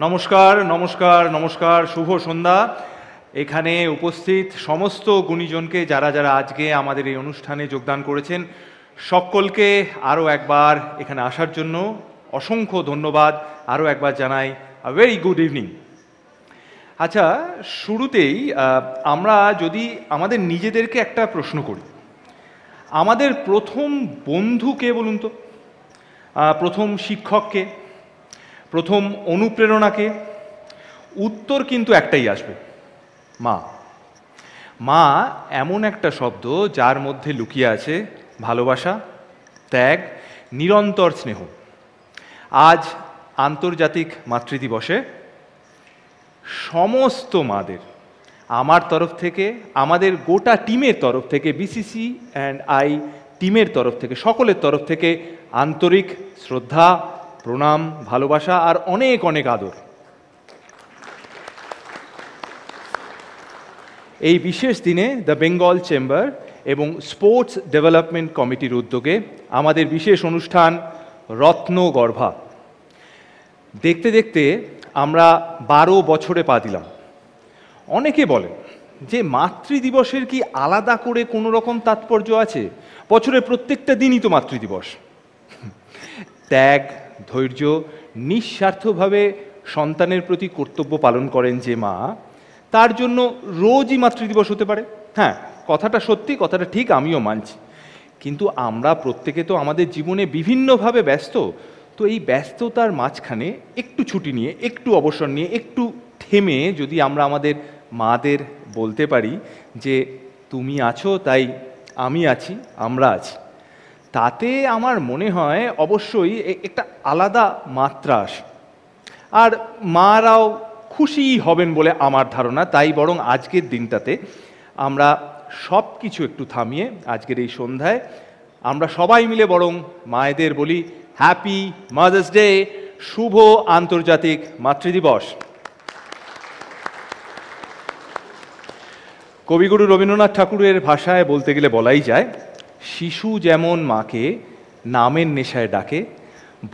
নমস্কার নমস্কার নমস্কার, শুভ সন্ধ্যা। এখানে উপস্থিত সমস্ত গুণীজনকে যারা যারা আজকে আমাদের এই অনুষ্ঠানে যোগদান করেছেন, সকলকে আরও একবার এখানে আসার জন্য অসংখ্য ধন্যবাদ। আরও একবার জানাই আ ভেরি গুড ইভিনিং। আচ্ছা, শুরুতেই আমরা যদি আমাদের নিজেদেরকে একটা প্রশ্ন করি, আমাদের প্রথম বন্ধু কে বলুন তো? প্রথম শিক্ষককে, প্রথম অনুপ্রেরণাকে? উত্তর কিন্তু একটাই আসবে, মা। মা এমন একটা শব্দ যার মধ্যে লুকিয়ে আছে ভালোবাসা, ত্যাগ, নিরন্তর স্নেহ। আজ আন্তর্জাতিক মাতৃদিবসে সমস্ত মাদের আমার তরফ থেকে, আমাদের গোটা টিমের তরফ থেকে, বিসিসি অ্যান্ড আই টিমের তরফ থেকে, সকলের তরফ থেকে আন্তরিক শ্রদ্ধা, প্রণাম, ভালোবাসা আর অনেক অনেক আদর। এই বিশেষ দিনে দ্য বেঙ্গল চেম্বার এবং স্পোর্টস ডেভেলপমেন্ট কমিটির উদ্যোগে আমাদের বিশেষ অনুষ্ঠান রত্নগর্ভা। দেখতে দেখতে আমরা 12 বছরে পা দিলাম। অনেকে বলে যে মাতৃদিবসের কি আলাদা করে কোনো রকম তাৎপর্য আছে? বছরের প্রত্যেকটা দিনই তো মাতৃদিবস। ত্যাগ, ধৈর্য, নিঃস্বার্থভাবে সন্তানের প্রতি কর্তব্য পালন করেন যে মা, তার জন্য রোজই মাতৃদিবস হতে পারে। হ্যাঁ, কথাটা সত্যি, কথাটা ঠিক, আমিও মানছি। কিন্তু আমরা প্রত্যেকে তো আমাদের জীবনে বিভিন্নভাবে ব্যস্ত। তো এই ব্যস্ততার মাঝখানে একটু ছুটি নিয়ে, একটু অবসর নিয়ে, একটু থেমে যদি আমরা আমাদের মাদের বলতে পারি যে তুমি আছো তাই আমি আছি, আমরা আছি, তাতে আমার মনে হয় অবশ্যই একটা আলাদা মাত্রা আসে। আর মারাও খুশি হবেন বলে আমার ধারণা। তাই বরং আজকের দিনটাতে আমরা সব কিছু একটু থামিয়ে আজকের এই সন্ধ্যায় আমরা সবাই মিলে বরং মায়েদের বলি হ্যাপি মাদার্স ডে, শুভ আন্তর্জাতিক মাতৃদিবস। কবিগুরু রবীন্দ্রনাথ ঠাকুরের ভাষায় বলতে গেলে বলাই যায়, শিশু যেমন মাকে নামের নেশায় ডাকে,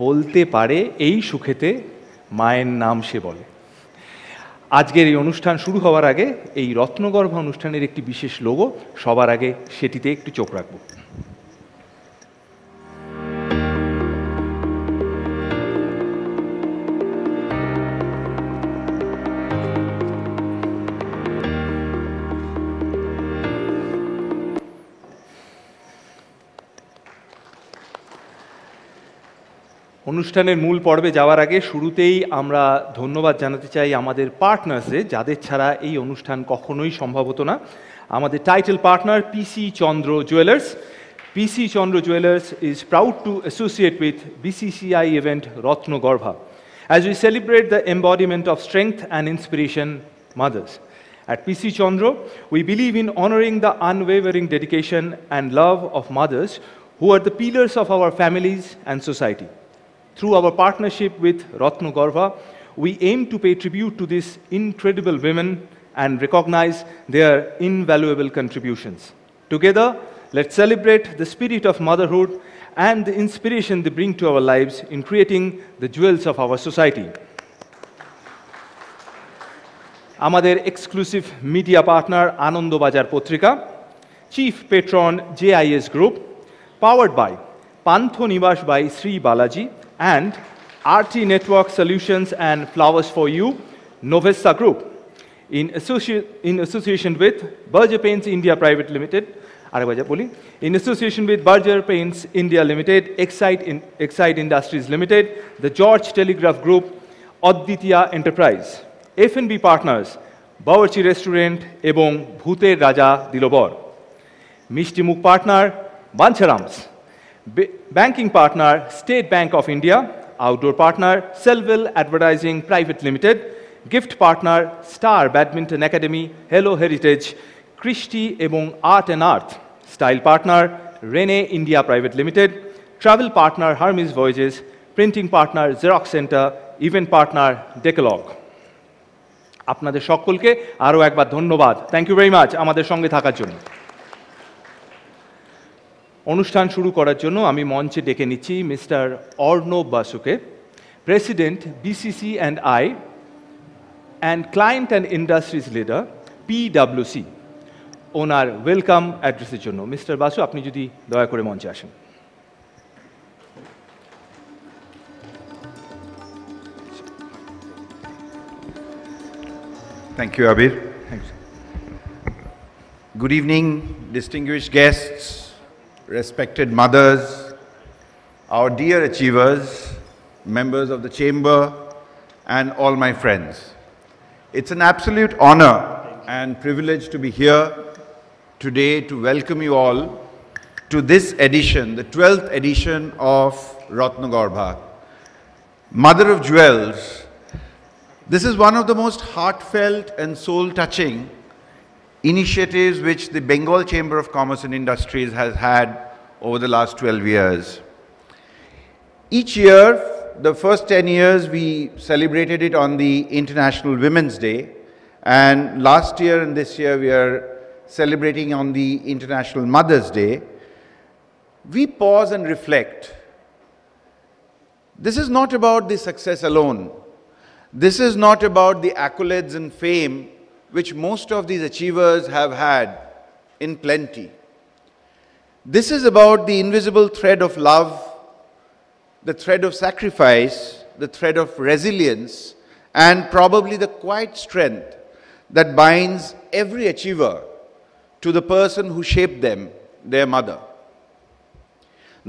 বলতে পারে এই সুখেতে মায়ের নাম সে বলে। আজকের এই অনুষ্ঠান শুরু হওয়ার আগে এই রত্নগর্ভা অনুষ্ঠানের একটি বিশেষ লোগো, সবার আগে সেটিতে একটু চোখ রাখব। অনুষ্ঠানের মূল পর্বে যাওয়ার আগে শুরুতেই আমরা ধন্যবাদ জানাতে চাই আমাদের পার্টনার্সদের, যাদের ছাড়া এই অনুষ্ঠান কখনোই সম্ভব হতো না। আমাদের title partner PC Chandra jewellers. PC Chandra jewellers is proud to associate with BCCI event Ratnagarbha as we celebrate the embodiment of strength and inspiration, mothers. At PC Chandra, we believe in honoring the unwavering dedication and love of mothers who are the pillars of our families and society. Through our partnership with Ratnagarbha, we aim to pay tribute to these incredible women and recognize their invaluable contributions. Together, let's celebrate the spirit of motherhood and the inspiration they bring to our lives in creating the jewels of our society. আমাদের exclusive media partner Anandabazar পত্রিকা, chief patron JIS Group, powered by Pantho Niwas by Sri Balaji and RT Network Solutions and Flowers for You, Novesta Group, in association with Berger Paints India Private Limited, in association with Berger Paints India Limited, Excite Industries Limited, the George Telegraph Group, Aditya Enterprise, F&B Partners, Bawarchi Restaurant এবং ভূতের রাজা দিলবর, মিষ্টি মুখ partner বাঞ্ছারামস, banking partner State Bank of India, outdoor partner Selville Advertising Private Limited, gift partner Star Badminton Academy, Hello Heritage, Christie এবং Art and Art, style partner Rene India Private Limited, travel partner Hermes Voyages, printing partner Xerox Center, event partner Decalogue. আপনাদের সকলকে আরও একবার ধন্যবাদ। Thank you very much আমাদের সঙ্গে থাকার জন্য। অনুষ্ঠান শুরু করার জন্য আমি মঞ্চে ডেকে নিচ্ছি মিস্টার অর্ণব বাসুকে, president BCC and I and Client and Industries Leader, PwC, ওনার ওয়েলকাম অ্যাড্রেসের জন্য। মিস্টার বাসু, আপনি যদি দয়া করে মঞ্চে আসেন। Thank you, Abir. Thanks. Good evening, distinguished guests, respected mothers, our dear achievers, members of the Chamber, and all my friends. It's an absolute honor and privilege to be here today to welcome you all to this edition, the 12th edition of Ratnagarbha, Mother of Jewels. This is one of the most heartfelt and soul-touching initiatives which the Bengal Chamber of Commerce and Industries has had over the last 12 years. Each year, the first 10 years, we celebrated it on the International Women's Day, and last year and this year we are celebrating on the International Mother's Day. We pause and reflect. This is not about the success alone. This is not about the accolades and fame which most of these achievers have had in plenty. This is about the invisible thread of love, the thread of sacrifice, the thread of resilience, and probably the quiet strength that binds every achiever to the person who shaped them, their mother.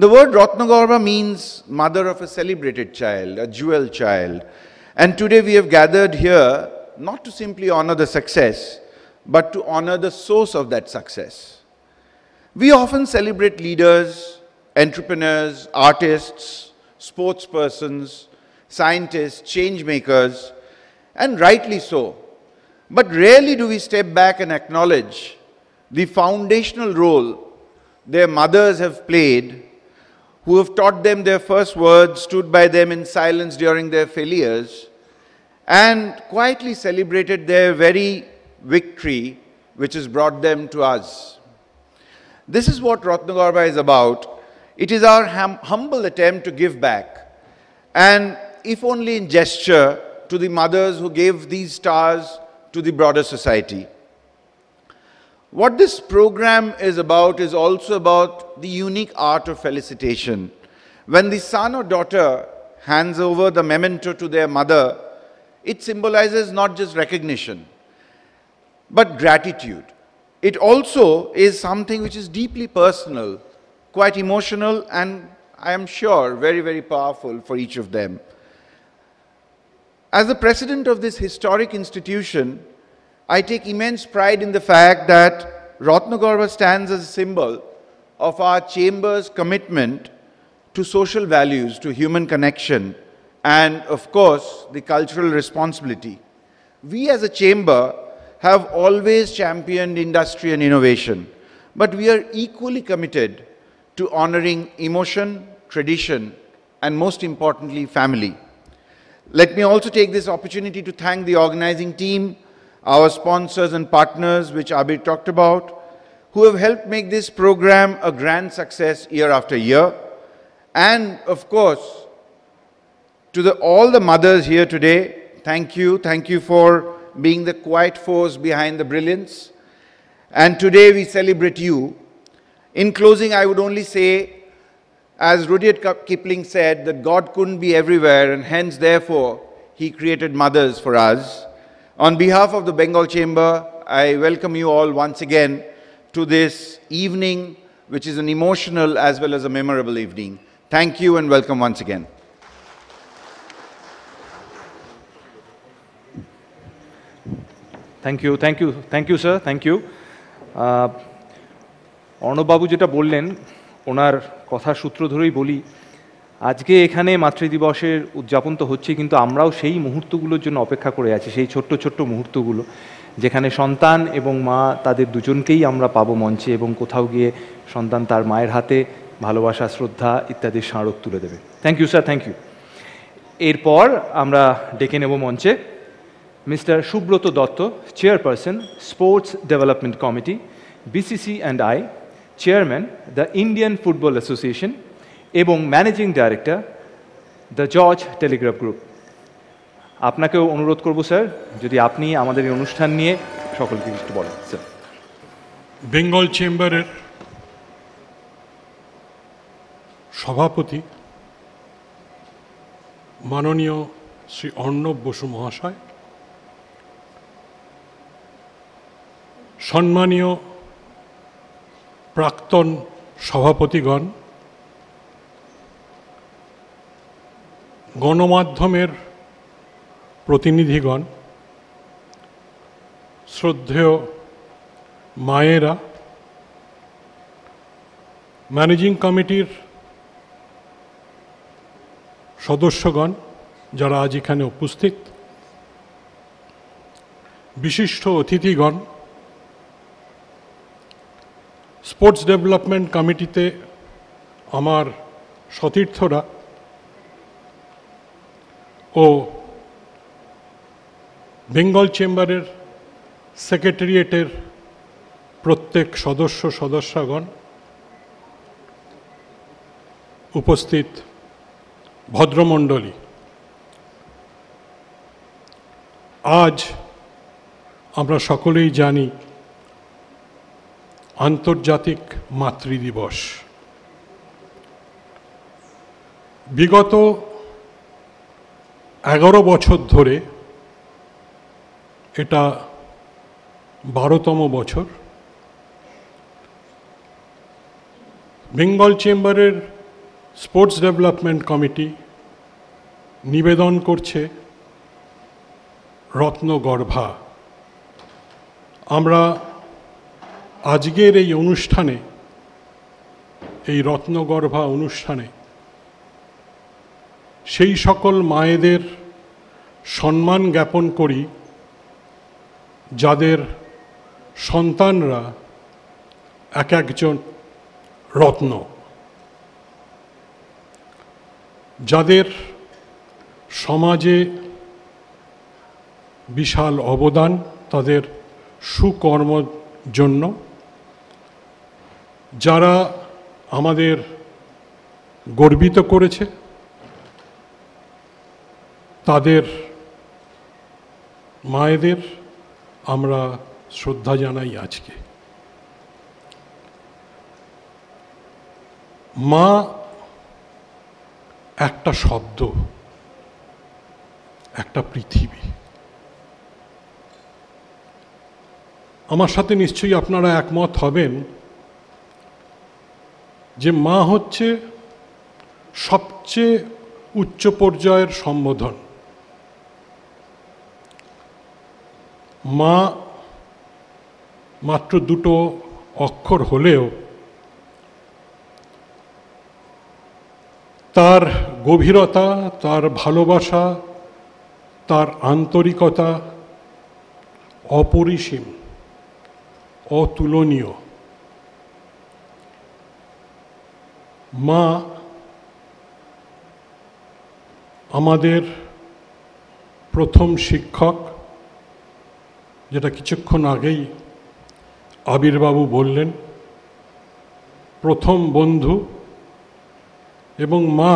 The word Ratnagarbha means mother of a celebrated child, a jewel child. And today we have gathered here not to simply honor the success, but to honor the source of that success. We often celebrate leaders, entrepreneurs, artists, sportspersons, scientists, change makers, and rightly so. But rarely do we step back and acknowledge the foundational role their mothers have played, who have taught them their first words, stood by them in silence during their failures, and quietly celebrated their very victory which has brought them to us. This is what Ratnagarbha is about. It is our humble attempt to give back, and if only in gesture, to the mothers who gave these stars to the broader society. What this program is about is also about the unique art of felicitation. When the son or daughter hands over the memento to their mother, it symbolizes not just recognition, but gratitude. It also is something which is deeply personal, quite emotional, and I am sure very, very powerful for each of them. As the president of this historic institution, I take immense pride in the fact that Ratnagarbha stands as a symbol of our chamber's commitment to social values, to human connection, and of course, the cultural responsibility. We as a chamber have always championed industry and innovation, but we are equally committed to honoring emotion, tradition, and most importantly, family. Let me also take this opportunity to thank the organizing team, our sponsors and partners, which Abir talked about, who have helped make this program a grand success year after year. And of course, to all the mothers here today, thank you. Thank you for being the quiet force behind the brilliance. And today we celebrate you. In closing, I would only say, as Rudyard Kipling said, that God couldn't be everywhere, and hence, therefore, He created mothers for us. On behalf of the Bengal Chamber, I welcome you all once again to this evening, which is an emotional as well as a memorable evening. Thank you and welcome once again. Thank you sir, thank you. অর্ণববাবু যেটা বললেন, ওনার কথার সূত্র ধরেই বলি, আজকে এখানে মাতৃদিবসের উদযাপন তো হচ্ছে, কিন্তু আমরাও সেই মুহূর্তগুলোর জন্য অপেক্ষা করে আছি, সেই ছোট্ট ছোট্ট মুহূর্তগুলো, যেখানে সন্তান এবং মা তাদের দুজনকেই আমরা পাবো মঞ্চে, এবং কোথাও গিয়ে সন্তান তার মায়ের হাতে ভালোবাসা, শ্রদ্ধা ইত্যাদির স্মারক তুলে দেবে। Thank you sir, thank you. এরপর আমরা ডেকে নেব মঞ্চে mister Subrata Dutta, chairperson, sports development committee, BCCI, chairman, the Indian football association এবং managing director, the George Telegraph group. আপনাকেও অনুরোধ করব স্যার, যদি আপনি আমাদের এই অনুষ্ঠান নিয়ে সকলকে কিছু বলেন স্যার। বেঙ্গল চেম্বারের সভাপতি মাননীয় শ্রী অর্ণব বসু মহাশয়, সম্মানীয় প্রাক্তন সভাপতিগণ, গণমাধ্যমের প্রতিনিধিগণ, শ্রদ্ধেয় মায়েরা, ম্যানেজিং কমিটির সদস্যগণ যারা আজ এখানে উপস্থিত, বিশিষ্ট অতিথিগণ, স্পোর্টস ডেভেলপমেন্ট কমিটিতে আমার সতীর্থরা ও বেঙ্গল চেম্বারের সেক্রেটারিয়েটের প্রত্যেক সদস্যগণ, উপস্থিত ভদ্রমণ্ডলী, আজ আমরা সকলেই জানি আন্তর্জাতিক মাতৃদিবস। বিগত 11 বছর ধরে, এটা 12তম বছর, বেঙ্গল চেম্বারের স্পোর্টস ডেভেলপমেন্ট কমিটি নিবেদন করছে রত্নগর্ভা। আমরা আজকের এই অনুষ্ঠানে, এই রত্নগর্ভা অনুষ্ঠানে সেই সকল মায়েদের সম্মান জ্ঞাপন করি যাদের সন্তানরা এক একজন রত্ন, যাদের সমাজে বিশাল অবদান, তাদের সুকর্মর জন্য, যারা আমাদের গর্বিত করেছে, তাদের মায়েদের আমরা শ্রদ্ধা জানাই আজকে। মা একটা শব্দ, একটা পৃথিবী। আমার সাথে নিশ্চয়ই আপনারা একমত হবেন যে মা হচ্ছে সবচেয়ে উচ্চ পর্যায়ের সম্বোধন। মা মাত্র দুটো অক্ষর হলেও তার গভীরতা, তার ভালোবাসা, তার আন্তরিকতা অপরিসীম, অতুলনীয়। মা আমাদের প্রথম শিক্ষক, যেটা কিছুক্ষণ আগেই আবিরবাবু বললেন, প্রথম বন্ধু, এবং মা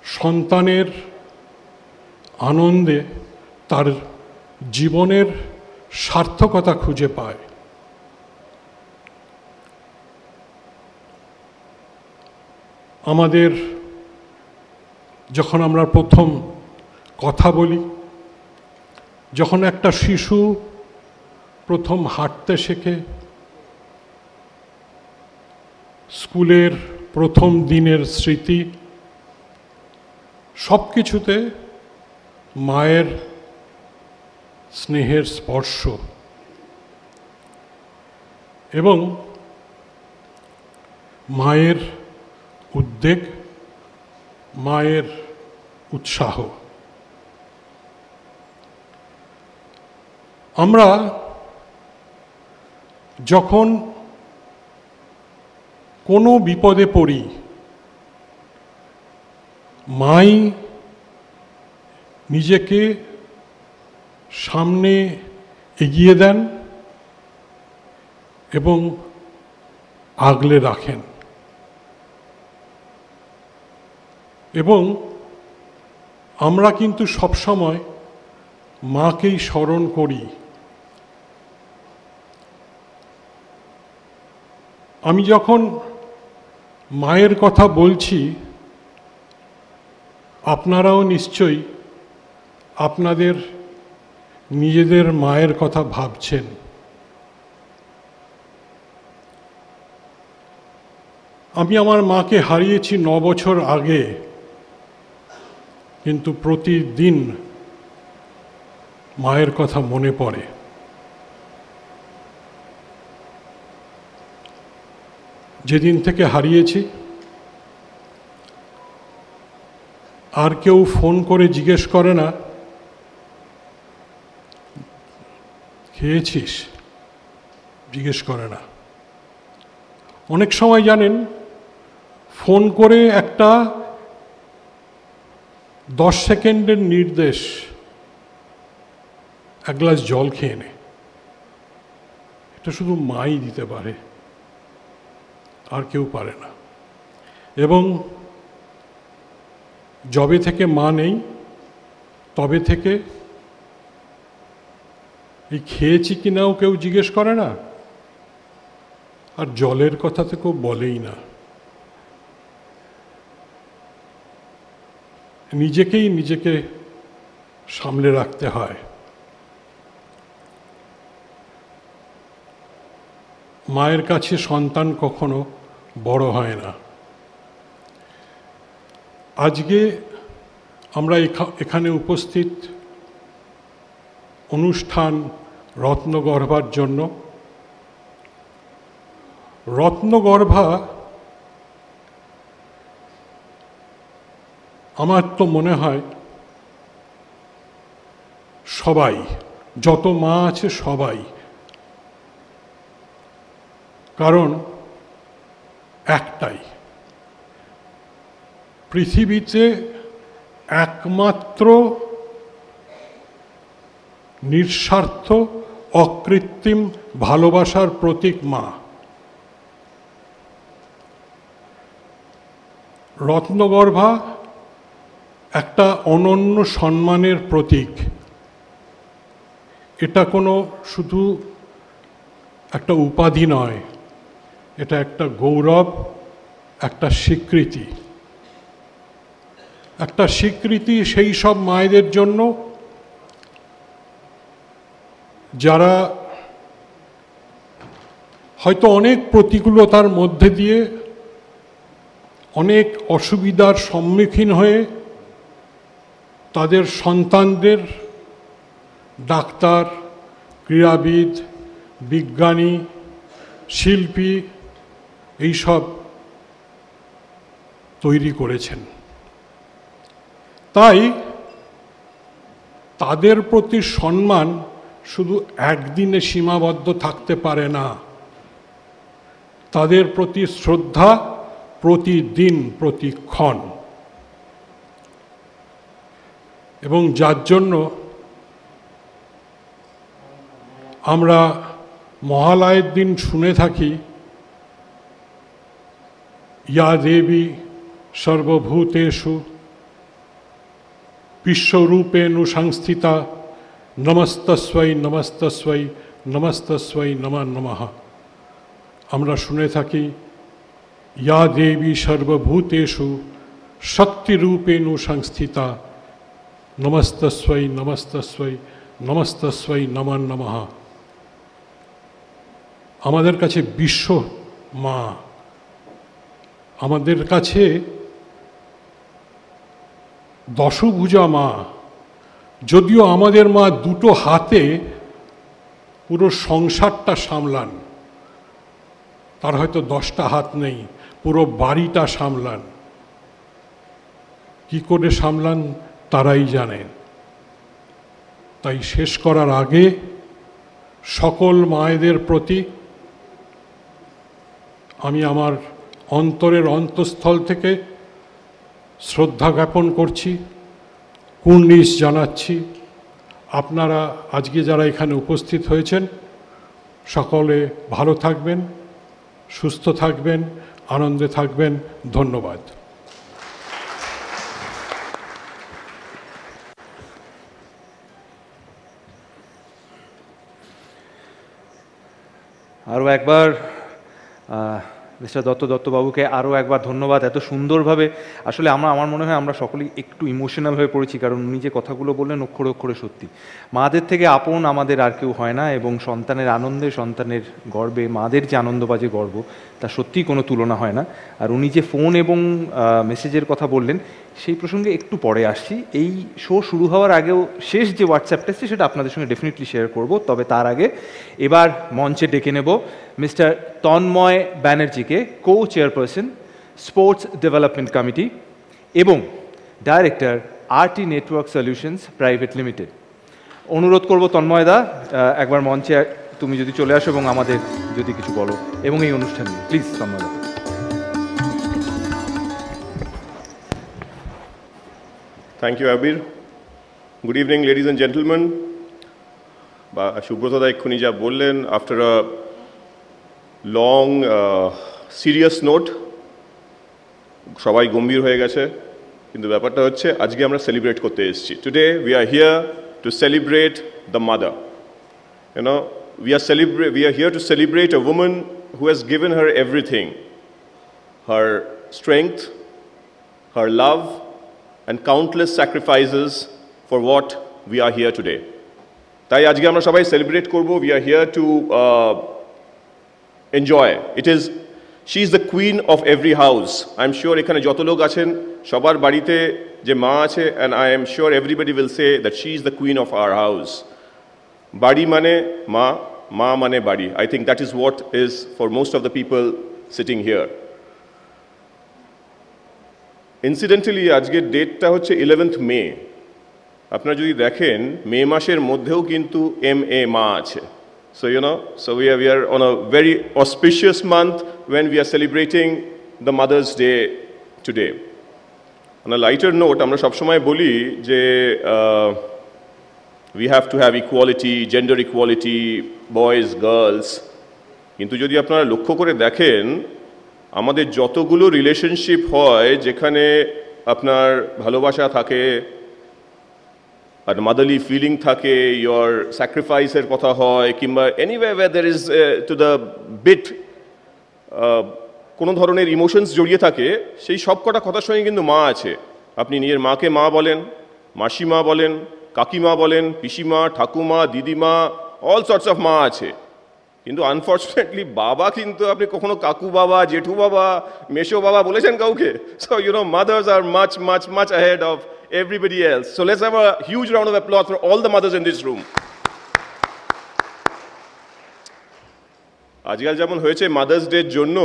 সন্তানের আনন্দে তার জীবনের সার্থকতা খুঁজে পায়। আমাদের যখন আমরা প্রথম কথা বলি, যখন একটা শিশু প্রথম হাঁটতে শেখে, স্কুলের প্রথম দিনের স্মৃতি, সব কিছুতে মায়ের স্নেহের স্পর্শ এবং মায়ের উদ্বেগ, মায়ের উৎসাহ। আমরা যখন কোনো বিপদে পড়ি, মাই নিজেকে সামনে এগিয়ে দেন এবং আগলে রাখেন। এবং আমরা কিন্তু সবসময় মাকেই স্মরণ করি। আমি যখন মায়ের কথা বলছি, আপনারাও নিশ্চয়ই আপনাদের নিজেদের মায়ের কথা ভাবছেন। আমি আমার মাকে হারিয়েছি 9 বছর আগে, কিন্তু প্রতিদিন মায়ের কথা মনে পড়ে। যেদিন থেকে হারিয়েছি, আর কেউ ফোন করে জিজ্ঞেস করে না খেয়েছিস, জিজ্ঞেস করে না। অনেক সময় জানেন, ফোন করে একটা 10 সেকেন্ডের নির্দেশ, এক গ্লাস জল খেয়ে নে, এটা শুধু মাই দিতে পারে, আর কেউ পারে না। এবং যবে থেকে মা নেই, তবে থেকে এই খেয়েছি কিনাও কেউ জিজ্ঞেস করে না, আর জলের কথা তো কেউ বলেই না। নিজেকে সামলে রাখতে হয়। মায়ের কাছে সন্তান কখনো বড় হয় না। আজকে আমরা এখানে উপস্থিত অনুষ্ঠান রত্নগর্ভার জন্য। রত্নগর্ভা আমার তো মনে হয় সবাই, যত মা আছে সবাই, কারণ একটাই, পৃথিবীতে একমাত্র নিঃস্বার্থ অকৃত্রিম ভালোবাসার প্রতীক মা। রত্নগর্ভা একটা অনন্য সম্মানের প্রতীক। এটা কোনো শুধু একটা উপাধি নয়, এটা একটা গৌরব, একটা স্বীকৃতি। একটা স্বীকৃতি সেই সব মায়েদের জন্য যারা হয়তো অনেক প্রতিকূলতার মধ্যে দিয়ে, অনেক অসুবিধার সম্মুখীন হয়ে তাদের সন্তানদের ডাক্তার, ক্রীড়াবিদ, বিজ্ঞানী, শিল্পী এইসব তৈরি করেছেন। তাই তাদের প্রতি সম্মান শুধু একদিনে সীমাবদ্ধ থাকতে পারে না। তাদের প্রতি শ্রদ্ধা প্রতিদিন, প্রতিক্ষণ। এবং যার জন্য আমরা মহালয়ের দিন শুনে থাকি, ইয়া দেবী সর্বভূতেষু বিশ্বরূপেণু সংস্থিতা নমস্তস্বৈ নমস্তস্বৈ নমস্তস্বৈ নমঃ নমঃ। আমরা শুনে থাকি, ইয়া দেবী সর্বভূতেষু শক্তিরূপেণু সংস্থিতা নমস্তস্বৈ নমস্তস্বৈ নমস্তস্বৈ নমঃ নমঃ। আমাদের কাছে বিশ্ব মা, আমাদের কাছে দশভুজা মা। যদিও আমাদের মা দুটো হাতে পুরো সংসারটা সামলান, তার হয়তো 10টা হাত নেই, পুরো বাড়িটা সামলান। কি করে সামলান তারাই জানেন। তাই শেষ করার আগে সকল মায়েদের প্রতি আমি আমার অন্তরের অন্তঃস্থল থেকে শ্রদ্ধা জ্ঞাপন করছি, কুর্নিশ জানাচ্ছি। আপনারা আজকে যারা এখানে উপস্থিত হয়েছেন, সকলে ভালো থাকবেন, সুস্থ থাকবেন, আনন্দে থাকবেন। ধন্যবাদ। আরও একবার মিস্টার দত্তবাবুকে আরও একবার ধন্যবাদ। এত সুন্দরভাবে আসলে আমার মনে হয় আমরা সকলেই একটু ইমোশনাল হয়ে পড়েছি, কারণ উনি যে কথাগুলো বললেন অক্ষরে অক্ষরে সত্যি। মাদের থেকে আপন আমাদের আর কেউ হয় না, এবং সন্তানের আনন্দে, সন্তানের গর্বে মাদের যে আনন্দ বা যে গর্ব, তা সত্যিই কোনো তুলনা হয় না। আর উনি যে ফোন এবং মেসেজের কথা বললেন, সেই প্রসঙ্গে একটু পরে আসছি। এই শো শুরু হওয়ার আগেও শেষ যে হোয়াটসঅ্যাপটা এসেছে সেটা আপনাদের সঙ্গে ডেফিনেটলি শেয়ার করব। তবে তার আগে এবার মঞ্চে ডেকে নেব মিস্টার তন্ময় ব্যানার্জিকে, কো চেয়ারপারসন, স্পোর্টস ডেভেলপমেন্ট কমিটি এবং director RT network solutions private limited. অনুরোধ করব তন্ময়দা, একবার মঞ্চে তুমি যদি চলে আসো এবং আমাদের যদি কিছু বলো এবং এই অনুষ্ঠান নিয়ে, please তন্ময়দা। Thank you, Abir. Good evening, ladies and gentlemen. Subroto da ekhuni ja bollen, after a long, serious note, সবাই গম্ভীর হয়ে গেছে, কিন্তু ব্যাপারটা হচ্ছে আজকে আমরা সেলিব্রেট করতে এসেছি। Today we are here to celebrate the mother. You know, we are here to celebrate a woman who has given her everything, her strength, her love, and countless sacrifices for what we are here today. তাই আজকে আমরা সবাই celebrate করব। We are here to enjoy. She is the queen of every house. I am sure এখানে যত লোক আছেন সবার বাড়িতে যে মা আছে, and I am sure everybody will say that she is the queen of our house. বাড়ি মানে মা, মা মানে বাড়ি. I think that is what is for most of the people sitting here. Incidentally আজকের ডেটটা হচ্ছে 11th মে। আপনারা যদি দেখেন মে মাসের মধ্যেও কিন্তু মা আছে। So you know, so we are on a very auspicious month when we are celebrating the Mother's Day today. On a lighter note, আমরা সবসময় বলি যে we have to have equality, gender equality, boys, girls. কিন্তু যদি আপনারা লক্ষ্য করে দেখেন আমাদের যতগুলো রিলেশনশিপ হয় যেখানে আপনার ভালোবাসা থাকে আর মাদারলি ফিলিং থাকে, ইয়োর স্যাক্রিফাইসের কথা হয়, কিংবা anyway where there is to the bit কোনো ধরনের ইমোশনস জড়িয়ে থাকে, সেই সব কটা কথার সঙ্গে কিন্তু মা আছে। আপনি নিজের মাকে মা বলেন, মাসিমা বলেন, কাকিমা বলেন, পিসিমা, ঠাকুমা, দিদিমা, অল সর্টস অফ মা আছে। কিন্তু আনফর্চুনেটলি বাবা কিন্তু আপনি কখনো কাকু বাবা, জেঠু বাবা, মেশো বাবা বলেছেন কাউকে? So you know, mothers are much, much, much ahead of everybody else. So let's have a huge round of applause for all the mothers in this room. আজকাল যেমন হয়েছে মাদার্স ডের জন্য,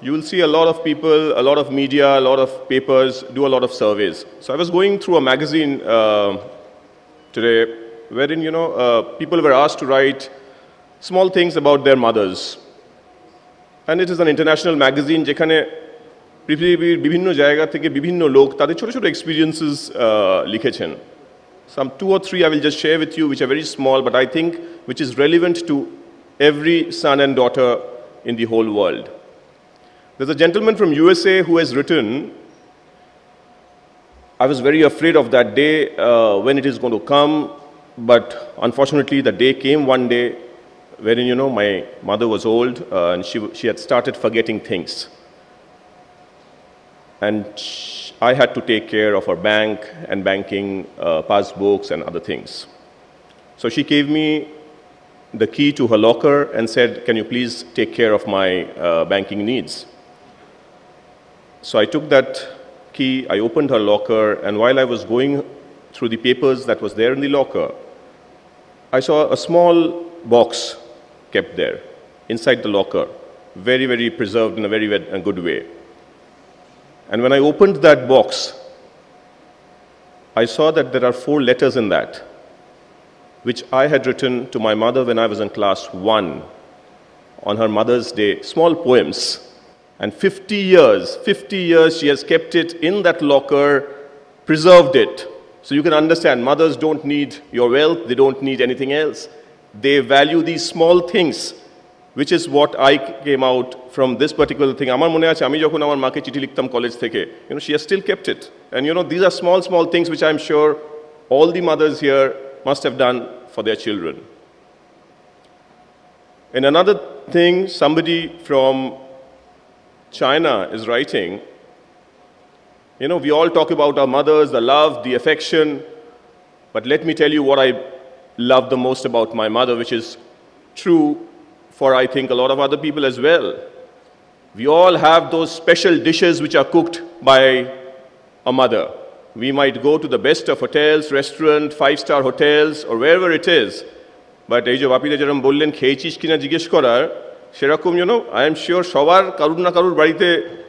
you will see a lot of people, a lot of media, a lot of papers do a lot of surveys. So I was going through a magazine today wherein, you know, people were asked to write small things about their mothers. And it is an international magazine যেখানে পৃথিবীর বিভিন্ন জায়গা থেকে বিভিন্ন লোক তাদের ছোট ছোট এক্সপিরিয়েন্সেস লিখেছেন। Some 2 or 3 I will just share with you, which are very small, but I think which is relevant to every son and daughter in the whole world. There's a gentleman from USA who has written, I was very afraid of that day when it is going to come, but unfortunately the day came one day wherein, you know, my mother was old and she had started forgetting things. And I had to take care of her bank and banking passbooks and other things. So she gave me the key to her locker and said, can you please take care of my banking needs? So I took that key, I opened her locker, and while I was going through the papers that was there in the locker, I saw a small box kept there, inside the locker, very, very preserved in a very good way. And when I opened that box, I saw that there are 4 letters in that, which I had written to my mother when I was in class 1 on her Mother's Day, small poems. And 50 years she has kept it in that locker, preserved it. So you can understand, mothers don't need your wealth, they don't need anything else. They value these small things, which is what I came out from this particular thing. আমার মনে আছে আমি যখন আমার মাকে চিঠি লিখতাম college থেকে, you know, she has still kept it. And you know, these are small things which I'm sure all the mothers here must have done for their children. And another thing, somebody from China is writing, you know, we all talk about our mothers, the love, the affection, but let me tell you what I love the most about my mother, which is true for, I think, a lot of other people as well. We all have those special dishes which are cooked by a mother. We might go to the best of hotels, restaurant, five-star hotels, or wherever it is. But এই যে বাপিদা যেরকম বললেন খেয়েছিস কিনা জিজ্ঞেস করার, সেরকম I am sure সবার কারুর না কারুর বাড়িতে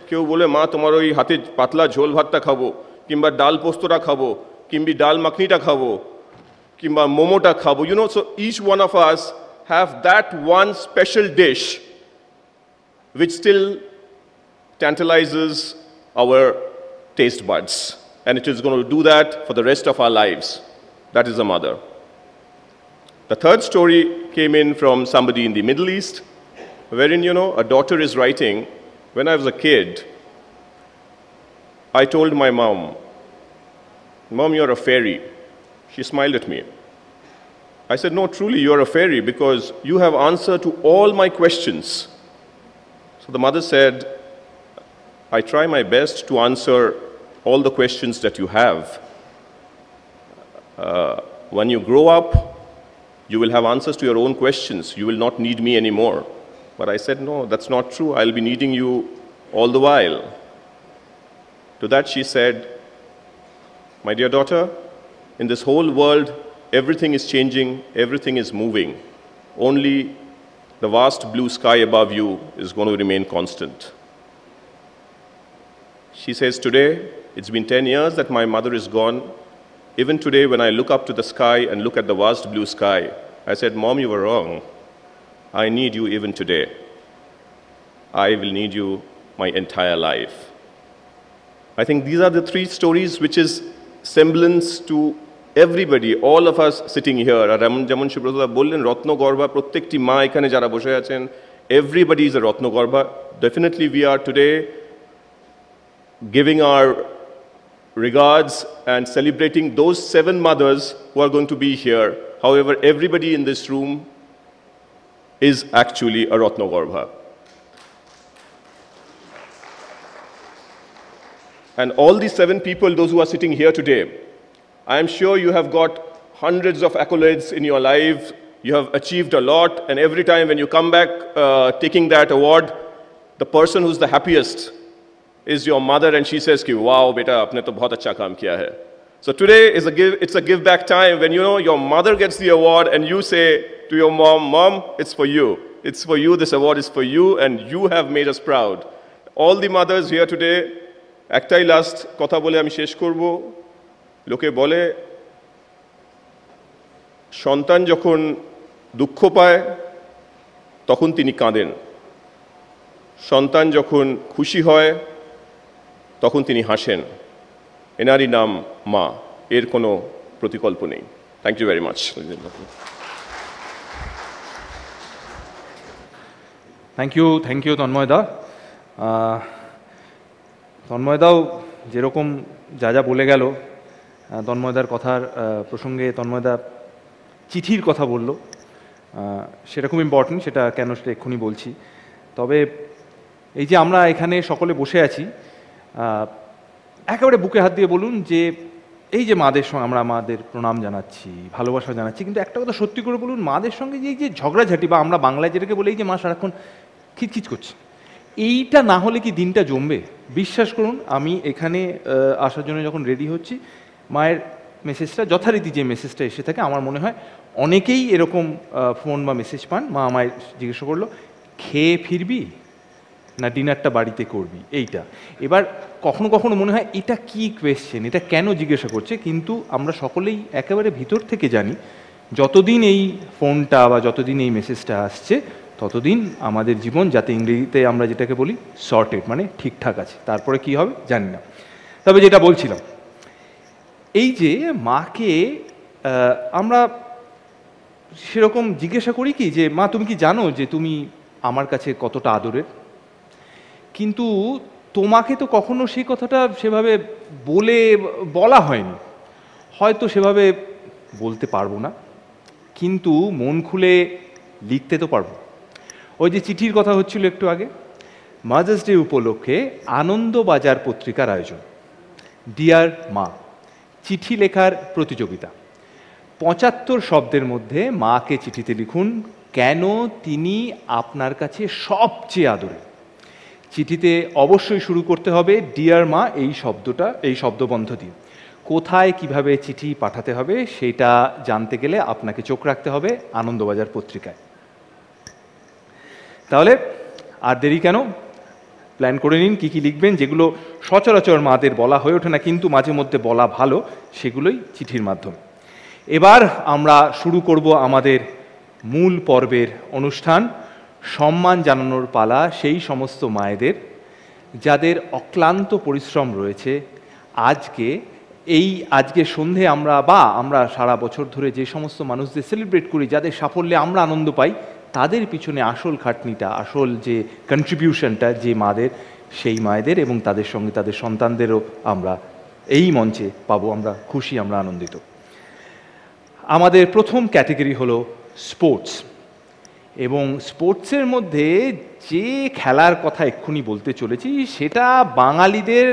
কেউ বলে মা তোমার ওই হাতে পাতলা ঝোল ভাতটা খাবো, কিংবা ডাল পোস্তটা খাবো, কিংবা ডাল মাখনিটা খাবো, কিংবা মোমোটা খাবো. You know, so each one of us have that one special dish which still tantalizes our taste buds. And it is going to do that for the rest of our lives. That is a mother. The third story came in from somebody in the Middle East, wherein, you know, a daughter is writing, when I was a kid, I told my mom, Mom, you're a fairy. She smiled at me. I said, no, truly, you're a fairy because you have answer to all my questions. So the mother said, I try my best to answer all the questions that you have. When you grow up, you will have answers to your own questions. You will not need me anymore. But I said, no, that's not true. I'll be needing you all the while. To that she said, my dear daughter, in this whole world, everything is changing, everything is moving. Only the vast blue sky above you is going to remain constant. She says, today, it's been 10 years that my mother is gone. Even today, when I look up to the sky and look at the vast blue sky, I said, Mom, you were wrong. I need you even today. I will need you my entire life. I think these are the three stories which is semblance to everybody, all of us sitting here. আর যেমন সুব্রতদা বললেন রত্নগর্ভা প্রত্যেকটি মা এখানে যারা বসে আছেন, everybody is a Ratnagarbha. Definitely we are today giving our regards and celebrating those 7 mothers who are going to be here. However, everybody in this room is actually a Ratnagarbha. And all these 7 people, those who are sitting here today, I am sure you have got hundreds of accolades in your life. You have achieved a lot, and every time when you come back taking that award, the person who's the happiest is your mother, and she says, wow, beta, aapne to bahut acha kaam kiya hai. So today is it's a give back time when, you know, your mother gets the award and you say to your mom, Mom, it's for you. It's for you, this award is for you, and you have made us proud. All the mothers here today, একটাই last কথা বলে আমি শেষ করব. লোকে বলে সন্তান যখন দুঃখ পায় তখন তিনি কাঁদেন, সন্তান যখন খুশি হয় তখন তিনি হাসেন. এনারই নাম মা, এর কোনো প্রতিকল্প নেই. Thank you very much. Thank you তন্ময়দা. তন্ময়দাও যেরকম যা যা বলে গেল, তন্ময়দার কথার প্রসঙ্গে তন্ময়দা চিঠির কথা বলল, সেটা খুব ইম্পর্টেন্ট, সেটা কেন সেটা এক্ষুনি বলছি. তবে এই যে আমরা এখানে সকলে বসে আছি, একেবারে বুকে হাত দিয়ে বলুন যে এই যে মাদের সঙ্গে আমরা মাদের প্রণাম জানাচ্ছি, ভালোবাসা জানাচ্ছি, কিন্তু একটা কথা সত্যি করে বলুন, মাদের সঙ্গে যে এই যে ঝগড়াঝাটি বা আমরা বাংলায় যেটাকে বলি এই যে মা সারাক্ষণ খিচখিচ করছে, এইটা না হলে কি দিনটা জমবে? বিশ্বাস করুন, আমি এখানে আসার জন্য যখন রেডি হচ্ছি, মায়ের মেসেজটা যথারীতি যে মেসেজটা এসে থাকে, আমার মনে হয় অনেকেই এরকম ফোন বা মেসেজ পান. মা আমায় জিজ্ঞাসা করলো, খেয়ে ফিরবি না ডিনারটা বাড়িতে করবি? এইটা এবার কখনো কখনো মনে হয় এটা কি কোয়েশ্চেন, এটা কেন জিজ্ঞাসা করছে, কিন্তু আমরা সকলেই একেবারে ভিতর থেকে জানি যতদিন এই ফোনটা বা যতদিন এই মেসেজটা আসছে ততদিন আমাদের জীবন, যাতে ইংরেজিতে আমরা যেটাকে বলি সর্টেড, মানে ঠিকঠাক আছে. তারপরে কি হবে জানি না. তবে যেটা বলছিলাম, এই যে মাকে আমরা সেরকম জিজ্ঞাসা করি কি যে মা তুমি কি জানো যে তুমি আমার কাছে কতটা আদরের, কিন্তু তোমাকে তো কখনো সেই কথাটা সেভাবে বলা হয়নি, হয়তো সেভাবে বলতে পারবো না, কিন্তু মন খুলে লিখতে তো পারবো. ওই যে চিঠির কথা হচ্ছিল একটু আগে, মাদার্স ডে উপলক্ষে আনন্দবাজার পত্রিকার আয়োজন, ডিয়ার মা, চিঠি লেখার প্রতিযোগিতা। ৭৫ শব্দের মধ্যে মাকে চিঠিতে লিখুন কেন তিনি আপনার কাছে সবচেয়ে আদরে। চিঠিতে অবশ্যই শুরু করতে হবে ডিয়ার মা এই শব্দবন্ধ দিয়ে। কোথায় কিভাবে চিঠি পাঠাতে হবে সেটা জানতে গেলে আপনাকে চোখ রাখতে হবে আনন্দবাজার পত্রিকায়। তাহলে আর দেরি কেন, প্ল্যান করে নিন কী কী লিখবেন, যেগুলো সচরাচর মাদের বলা হয়ে ওঠে না কিন্তু মাঝে মধ্যে বলা ভালো, সেগুলোই চিঠির মাধ্যমে। এবার আমরা শুরু করব আমাদের মূল পর্বের অনুষ্ঠান। সম্মান জানানোর পালা সেই সমস্ত মায়েদের যাদের অক্লান্ত পরিশ্রম রয়েছে। আজকে সন্ধে আমরা সারা বছর ধরে যে সমস্ত মানুষদের সেলিব্রেট করি, যাদের সাফল্যে আমরা আনন্দ পাই, তাদের পিছনে আসল খাটনিটা, আসল যে কন্ট্রিবিউশনটা যে মাদের, সেই মায়েদের এবং তাদের সঙ্গে তাদের সন্তানদেরও আমরা এই মঞ্চে পাবো। আমরা খুশি, আমরা আনন্দিত। আমাদের প্রথম ক্যাটেগরি হলো স্পোর্টস, এবং স্পোর্টসের মধ্যে যে খেলার কথা এক্ষুনি বলতে চলেছি সেটা বাঙালিদের,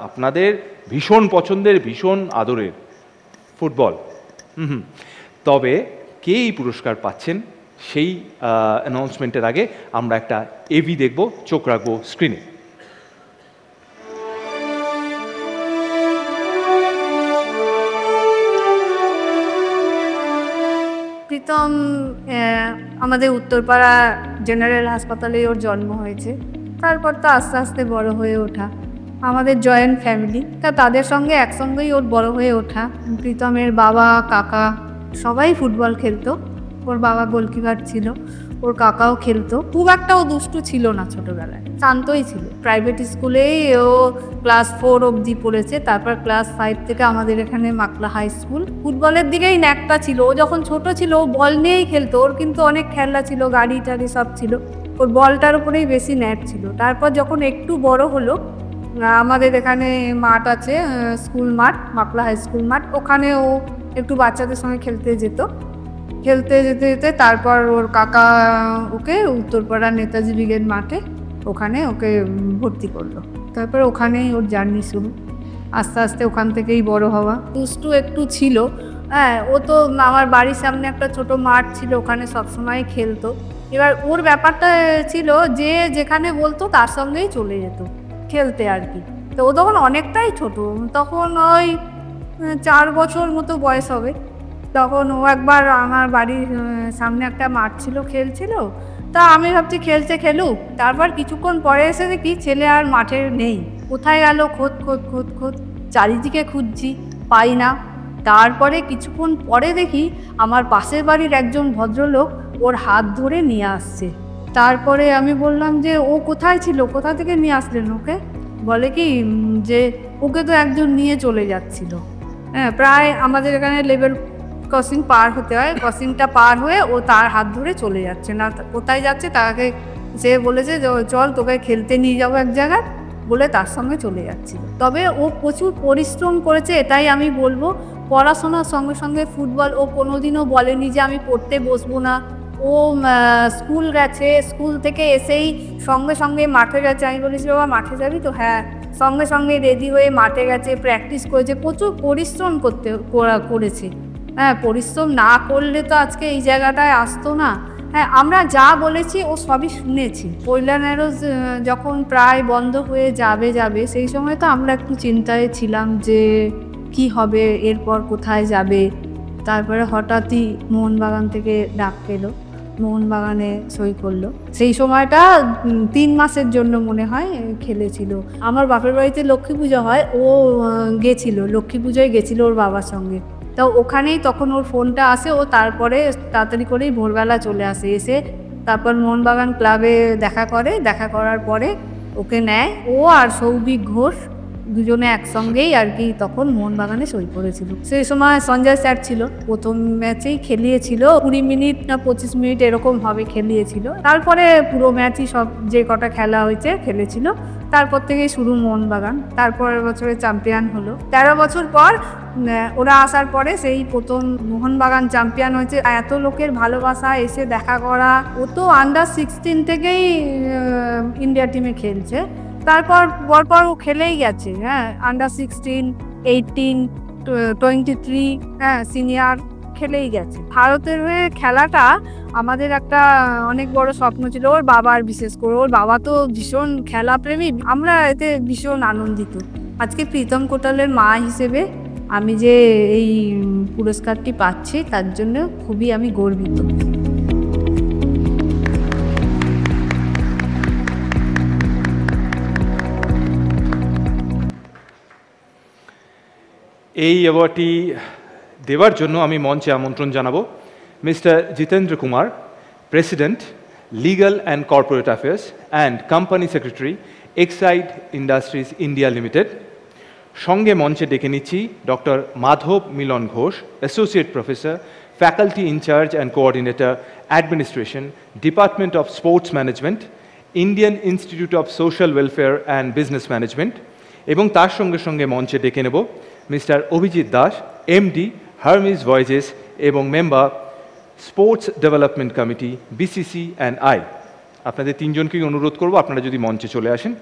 আপনাদের ভীষণ পছন্দের, ভীষণ আদরের, ফুটবল। তবে কে এই পুরস্কার পাচ্ছেন সেই অ্যানাউন্সমেন্টের আগে আমরা একটা এভি দেখব, চোখ রাখবো স্ক্রিনে। প্রীতম আমাদের উত্তরপাড়া জেনারেল হাসপাতালে ওর জন্ম হয়েছে। তারপর তো আস্তে আস্তে বড় হয়ে ওঠা, আমাদের জয়েন্ট ফ্যামিলি, তাদের সঙ্গে একসঙ্গেই ওর বড় হয়ে ওঠা। প্রীতমের বাবা কাকা সবাই ফুটবল খেলতো, ওর বাবা গোলকিপার ছিল, ওর কাকাও খেলতো। খুব একটা ও দুষ্টু ছিল না, ছোটোবেলায় শান্তই ছিল। প্রাইভেট স্কুলেই ও ক্লাস 4 অবধি পড়েছে, তারপর ক্লাস 5 থেকে আমাদের এখানে মাকলা হাই স্কুল। ফুটবলের দিকেই ন্যাকটা ছিল। ও যখন ছোট ছিল ও বল নিয়েই খেলতো, ওর কিন্তু অনেক খেলনা ছিল, গাড়ি টাড়ি সব ছিল, ওর বলটার উপরেই বেশি ন্যাক ছিল। তারপর যখন একটু বড় হলো, আমাদের এখানে মাঠ আছে, স্কুল মাঠ, মাকলা হাই স্কুল মাঠ, ওখানে ও একটু বাচ্চাদের সঙ্গে খেলতে যেতে যেতে তারপর ওর কাকা ওকে উত্তরপাড়া নেতাজি ব্রিগেড মাঠে ওখানে ওকে ভর্তি করলো। তারপর ওখানেই ওর জার্নি শুরু, আস্তে আস্তে ওখান থেকেই বড় হওয়া। দুষ্টু একটু ছিল, হ্যাঁ। ও তো আমার বাড়ির সামনে একটা ছোট মাঠ ছিল, ওখানে সবসময় খেলতো। এবার ওর ব্যাপারটা ছিল যে যেখানে বলতো তার সঙ্গেই চলে যেত খেলতে আর কি। তো ও তখন অনেকটাই ছোট, তখন ওই 4 বছর মতো বয়স হবে। তখন ও একবার আমার বাড়ির সামনে একটা মাঠ ছিল, খেলছিল। তা আমি ভাবছি খেলছে খেলুক, তারপর কিছুক্ষণ পরে এসে দেখি ছেলে আর মাঠে নেই। কোথায় গেল খোঁজ চারিদিকে খুঁজছি, পাই না। তারপরে কিছুক্ষণ পরে দেখি আমার পাশের বাড়ির একজন ভদ্রলোক ওর হাত ধরে নিয়ে আসছে। তারপরে আমি বললাম যে ও কোথায় ছিল, কোথা থেকে নিয়ে আসলেন ওকে? বলে কি যে ওকে তো একজন নিয়ে চলে যাচ্ছিল। হ্যাঁ, প্রায় আমাদের এখানে লেভেল ক্রসিং পার হতে হয়, ক্রসিংটা পার হয়ে ও তার হাত ধরে চলে যাচ্ছে না। কোথায় যাচ্ছে তাকে সে বলেছে যে চল তোকে খেলতে নিয়ে যাবো এক জায়গায়, বলে তার সঙ্গে চলে যাচ্ছিল। তবে ও প্রচুর পরিশ্রম করেছে, এটাই আমি বলবো। পড়াশোনার সঙ্গে সঙ্গে ফুটবল ও কোনোদিনও বলেনি যে আমি পড়তে বসবো না। ও স্কুল গেছে, স্কুল থেকে এসেই সঙ্গে সঙ্গে মাঠে গেছে। আমি বলেছি বাবা মাঠে যাবি তো? হ্যাঁ। সঙ্গে সঙ্গে রেডি হয়ে মাঠে গেছে, প্র্যাকটিস করেছে, প্রচুর পরিশ্রম করেছে। হ্যাঁ, পরিশ্রম না করলে তো আজকে এই জায়গাটায় আসতো না। হ্যাঁ, আমরা যা বলেছি ও সবই শুনেছি। পয়লা ন্যারোজ যখন প্রায় বন্ধ হয়ে যাবে সেই সময় তো আমরা একটু চিন্তায় ছিলাম যে কি হবে, এরপর কোথায় যাবে। তারপরে হঠাৎই মোহনবাগান থেকে ডাক পেলো, মোহনবাগানে সই করলো। সেই সময়টা 3 মাসের জন্য মনে হয় খেলেছিল। আমার বাপের বাড়িতে লক্ষ্মী পুজো হয়, ও গেছিল, লক্ষ্মী পুজোয় গেছিলো ওর বাবার সঙ্গে। তো ওখানেই তখন ওর ফোনটা আসে, ও তারপরে তাড়াতাড়ি করেই ভোরবেলা চলে আসে। এসে তারপর মোহনবাগান ক্লাবে দেখা করার পরে ওকে নেয়। ও আর সৌভিক ঘোষ দুজনে একসঙ্গেই আর কি তখন মোহনবাগানে সই করেছিল। সেই সময় সঞ্জয় স্যার ছিল, প্রথম ম্যাচেই খেলিয়েছিল 20 মিনিট না 25 মিনিট এরকম ভাবে খেলিয়েছিল। তারপরে পুরো ম্যাচই সব যে কটা খেলা হয়েছে খেলেছিল। তারপর থেকেই শুরু মোহনবাগান, তারপরের বছরে চ্যাম্পিয়ন হলো। 13 বছর পর ওরা আসার পরে সেই প্রথম মোহনবাগান চ্যাম্পিয়ন হয়েছে। এত লোকের ভালোবাসা, এসে দেখা করা। ও তো আন্ডার 16 থেকেই ইন্ডিয়া টিমে খেলছে, তারপর পরপর ও খেলেই গেছে। হ্যাঁ, আন্ডার 16, 18, 23, হ্যাঁ সিনিয়র খেলেই গেছে। ভারতের হয়ে খেলাটা আমাদের একটা অনেক বড় স্বপ্ন ছিল, ওর বাবার বিশেষ করে। ওর বাবা তো ভীষণ খেলাপ্রেমী, আমরা এতে ভীষণ আনন্দিত। আজকে প্রীতম কোটালের মা হিসেবে আমি যে এই পুরস্কারটি পাচ্ছি তার জন্য খুবই আমি গর্বিত। এই অ্যাওয়ার্ডটি দেওয়ার জন্য আমি মঞ্চে আমন্ত্রণ জানাবো mister Jitendra Kumar, president, legal and corporate affairs and company secretary, Exide industries India limited. সঙ্গে মঞ্চে ডেকে নিচ্ছি doctor Madhab Milan Ghosh, associate professor, faculty in charge and coordinator, administration, department of sports management, Indian institute of social welfare and business management. এবং তার সঙ্গে সঙ্গে মঞ্চে ডেকে নেব mister Abhijit Das, MD, Hermes voices এবং member, sports development committee, BCC and I. আপনাদের তিনজনকেই অনুরোধ করব আপনারা যদি মঞ্চে চলে আসেন।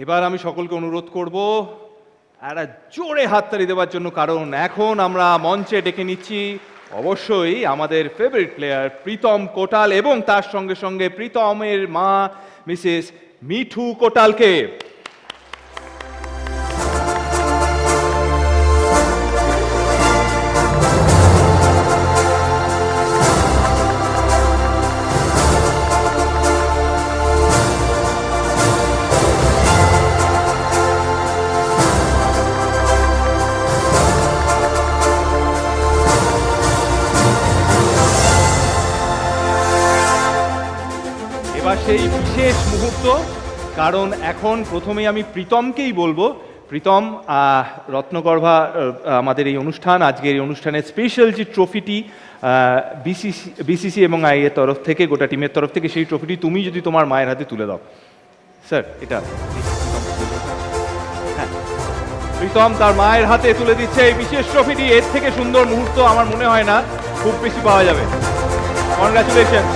এবার আমি সকলকে অনুরোধ করব একটা জোরে হাততালি দেওয়ার জন্য, কারণ এখন আমরা মঞ্চে ডেকে নিচ্ছি অবশ্যই আমাদের ফেভারিট প্লেয়ার প্রীতম কোটাল এবং তার সঙ্গে সঙ্গে প্রীতমের মা মিসেস মিঠু কোটালকে। সেই বিশেষ মুহূর্ত, কারণ এখন প্রথমেই আমি প্রীতমকেই বলবো। প্রীতম, রত্নগর্ভা আমাদের এই অনুষ্ঠান, আজকের এই অনুষ্ঠানের স্পেশাল যে ট্রফিটি বিসিসি এবং আই এর তরফ থেকে, গোটা টিমের তরফ থেকে, সেই ট্রফিটি তুমি যদি তোমার মায়ের হাতে তুলে দাও। স্যার, এটা হ্যাঁ, প্রীতম তার মায়ের হাতে তুলে দিচ্ছে এই বিশেষ ট্রফিটি। এর থেকে সুন্দর মুহূর্ত আমার মনে হয় না খুব বেশি পাওয়া যাবে। কনগ্রাচুলেশন।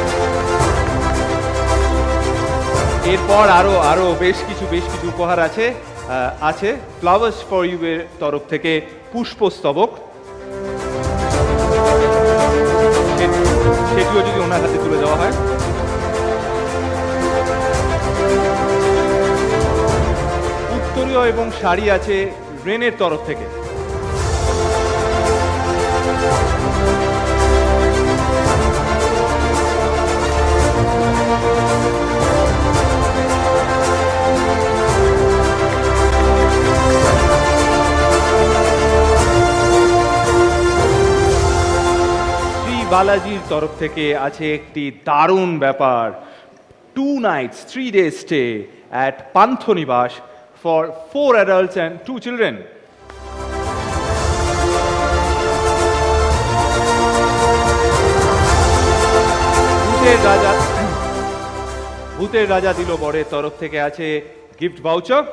এরপর আরো বেশ কিছু উপহার আছে ফ্লাওয়ার্স ফর ইউ এর তরফ থেকে পুষ্পস্তবক, সেটিও যদি ওনার হাতে তুলে দেওয়া হয়। উত্তরীয় এবং শাড়ি আছে রেনের তরফ থেকে। বালাজির তরফ থেকে আছে একটি দারুণ ব্যাপার, 2 nights 3 days stay at Panthanivas for 4 adults and 2 children. ভূতের রাজা দিল বরের তরফ থেকে আছে গিফট ভাউচার।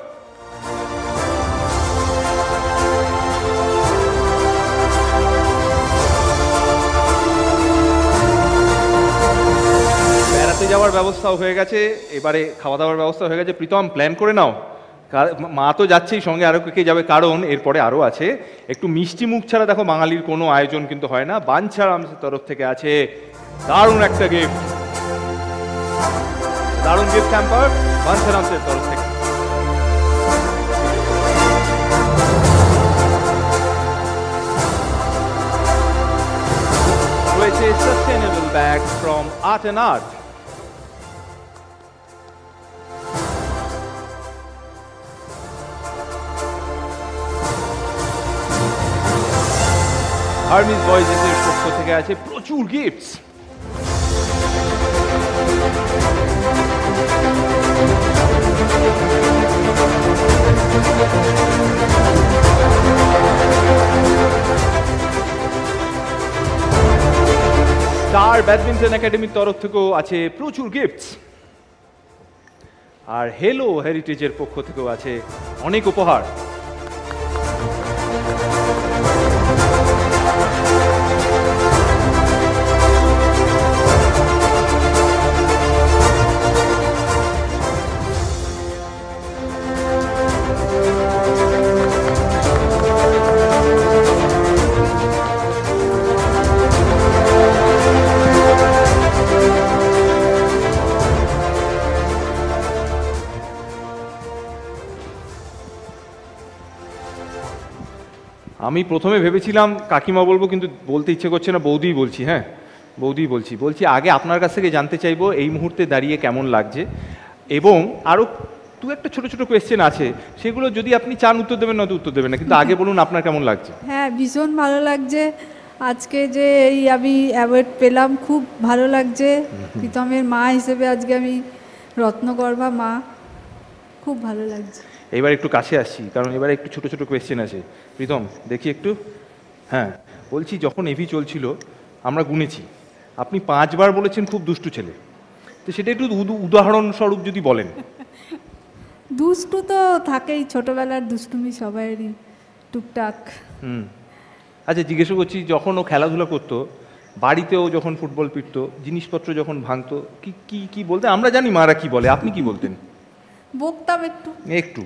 বেড়াতে যাওয়ার ব্যবস্থাও হয়ে গেছে, এবারে খাওয়া দাওয়ার ব্যবস্থা হয়ে গেছে। প্রীতম, প্ল্যান করে নাও, মা তো যাচ্ছেই, সঙ্গে আরো কে যাবে, কারণ এরপরে আরো আছে। একটু মিষ্টি মুখ ছাড়া দেখো বাঙালির কোনো আয়োজন কিন্তু হয় না। বাঞ্ছারামসের তরফ থেকে আছে দারুণ একটা গিফট, দারুণ গিফট হ্যাম্পার বাঞ্ছারামসের তরফ থেকে। রয়েছে sustainable bag from art and art. Hermes ভয়েসেসের পক্ষ থেকে আছে প্রচুর গিফটস। স্টার ব্যাডমিন্টন একাডেমির তরফ থেকেও আছে প্রচুর গিফটস। আর হেলো হেরিটেজের পক্ষ থেকেও আছে অনেক উপহার। আমি প্রথমে ভেবেছিলাম কাকিমা বলবো, কিন্তু বলতে ইচ্ছে করছে না, বৌদিই বলছি। হ্যাঁ, বৌদিই বলছি আগে আপনার কাছ থেকে জানতে চাইবো এই মুহূর্তে দাঁড়িয়ে কেমন লাগছে, এবং আরও দু একটা ছোট ছোট কোয়েশ্চেন আছে, সেগুলো যদি আপনি চান উত্তর দেবেন, নয়তো উত্তর দেবেন না, কিন্তু আগে বলুন আপনার কেমন লাগছে। হ্যাঁ, ভীষণ ভালো লাগছে আজকে যে এই আমি অ্যাওয়ার্ড পেলাম, খুব ভালো লাগছে। প্রীতমের মা হিসেবে আজকে আমি রত্নগর্ভা মা, খুব ভালো লাগছে। এবার একটু কাছে আসছি, কারণ এবারে একটু ছোট ছোট কোয়েশ্চেন আছে। প্রীতম দেখি একটু। হ্যাঁ, বলছি যখন এভি চলছিল আমরা গুনেছি, আপনি 5 বার বলেছেন খুব দুষ্টু ছেলে, তো সেটা একটু উদাহরণস্বরূপ যদি বলেন। দুষ্টু তো থাকেই, ছোটবেলার দুষ্টুমি সবাইয়েরই টুকটাক। আচ্ছা, জিজ্ঞেস করছি, যখন ও খেলাধুলা করতো, বাড়িতেও যখন ফুটবল পিটতো, জিনিসপত্র যখন ভাঙতো, কি কি কি বলতে? আমরা জানি মারা কি বলে, আপনি কি বলতেন? বকতাম একটু একটু।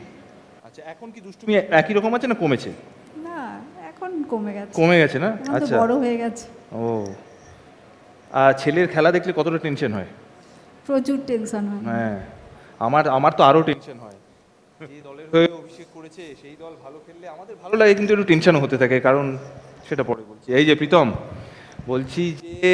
আচ্ছা, এখন কি দুষ্টুমি একই রকম আছে না কমেছে? না, এখন কমে গেছে। কমে গেছে না? এখন তো আচ্ছা, বড় হয়ে গেছে। ও, আর ছেলের খেলা দেখলে কতটা টেনশন হয়? প্রচুর টেনশন হয়। হ্যাঁ, আমার তো আরো টেনশন হয়। যে দলের হয়ে অভিষেক করেছে সেই দল ভালো খেললে আমাদের ভালো লাগে, কিন্তু একটু টেনশনও হতে থাকে, কারণ সেটা পরে বলছি। এই যে প্রীতম, বলছি যে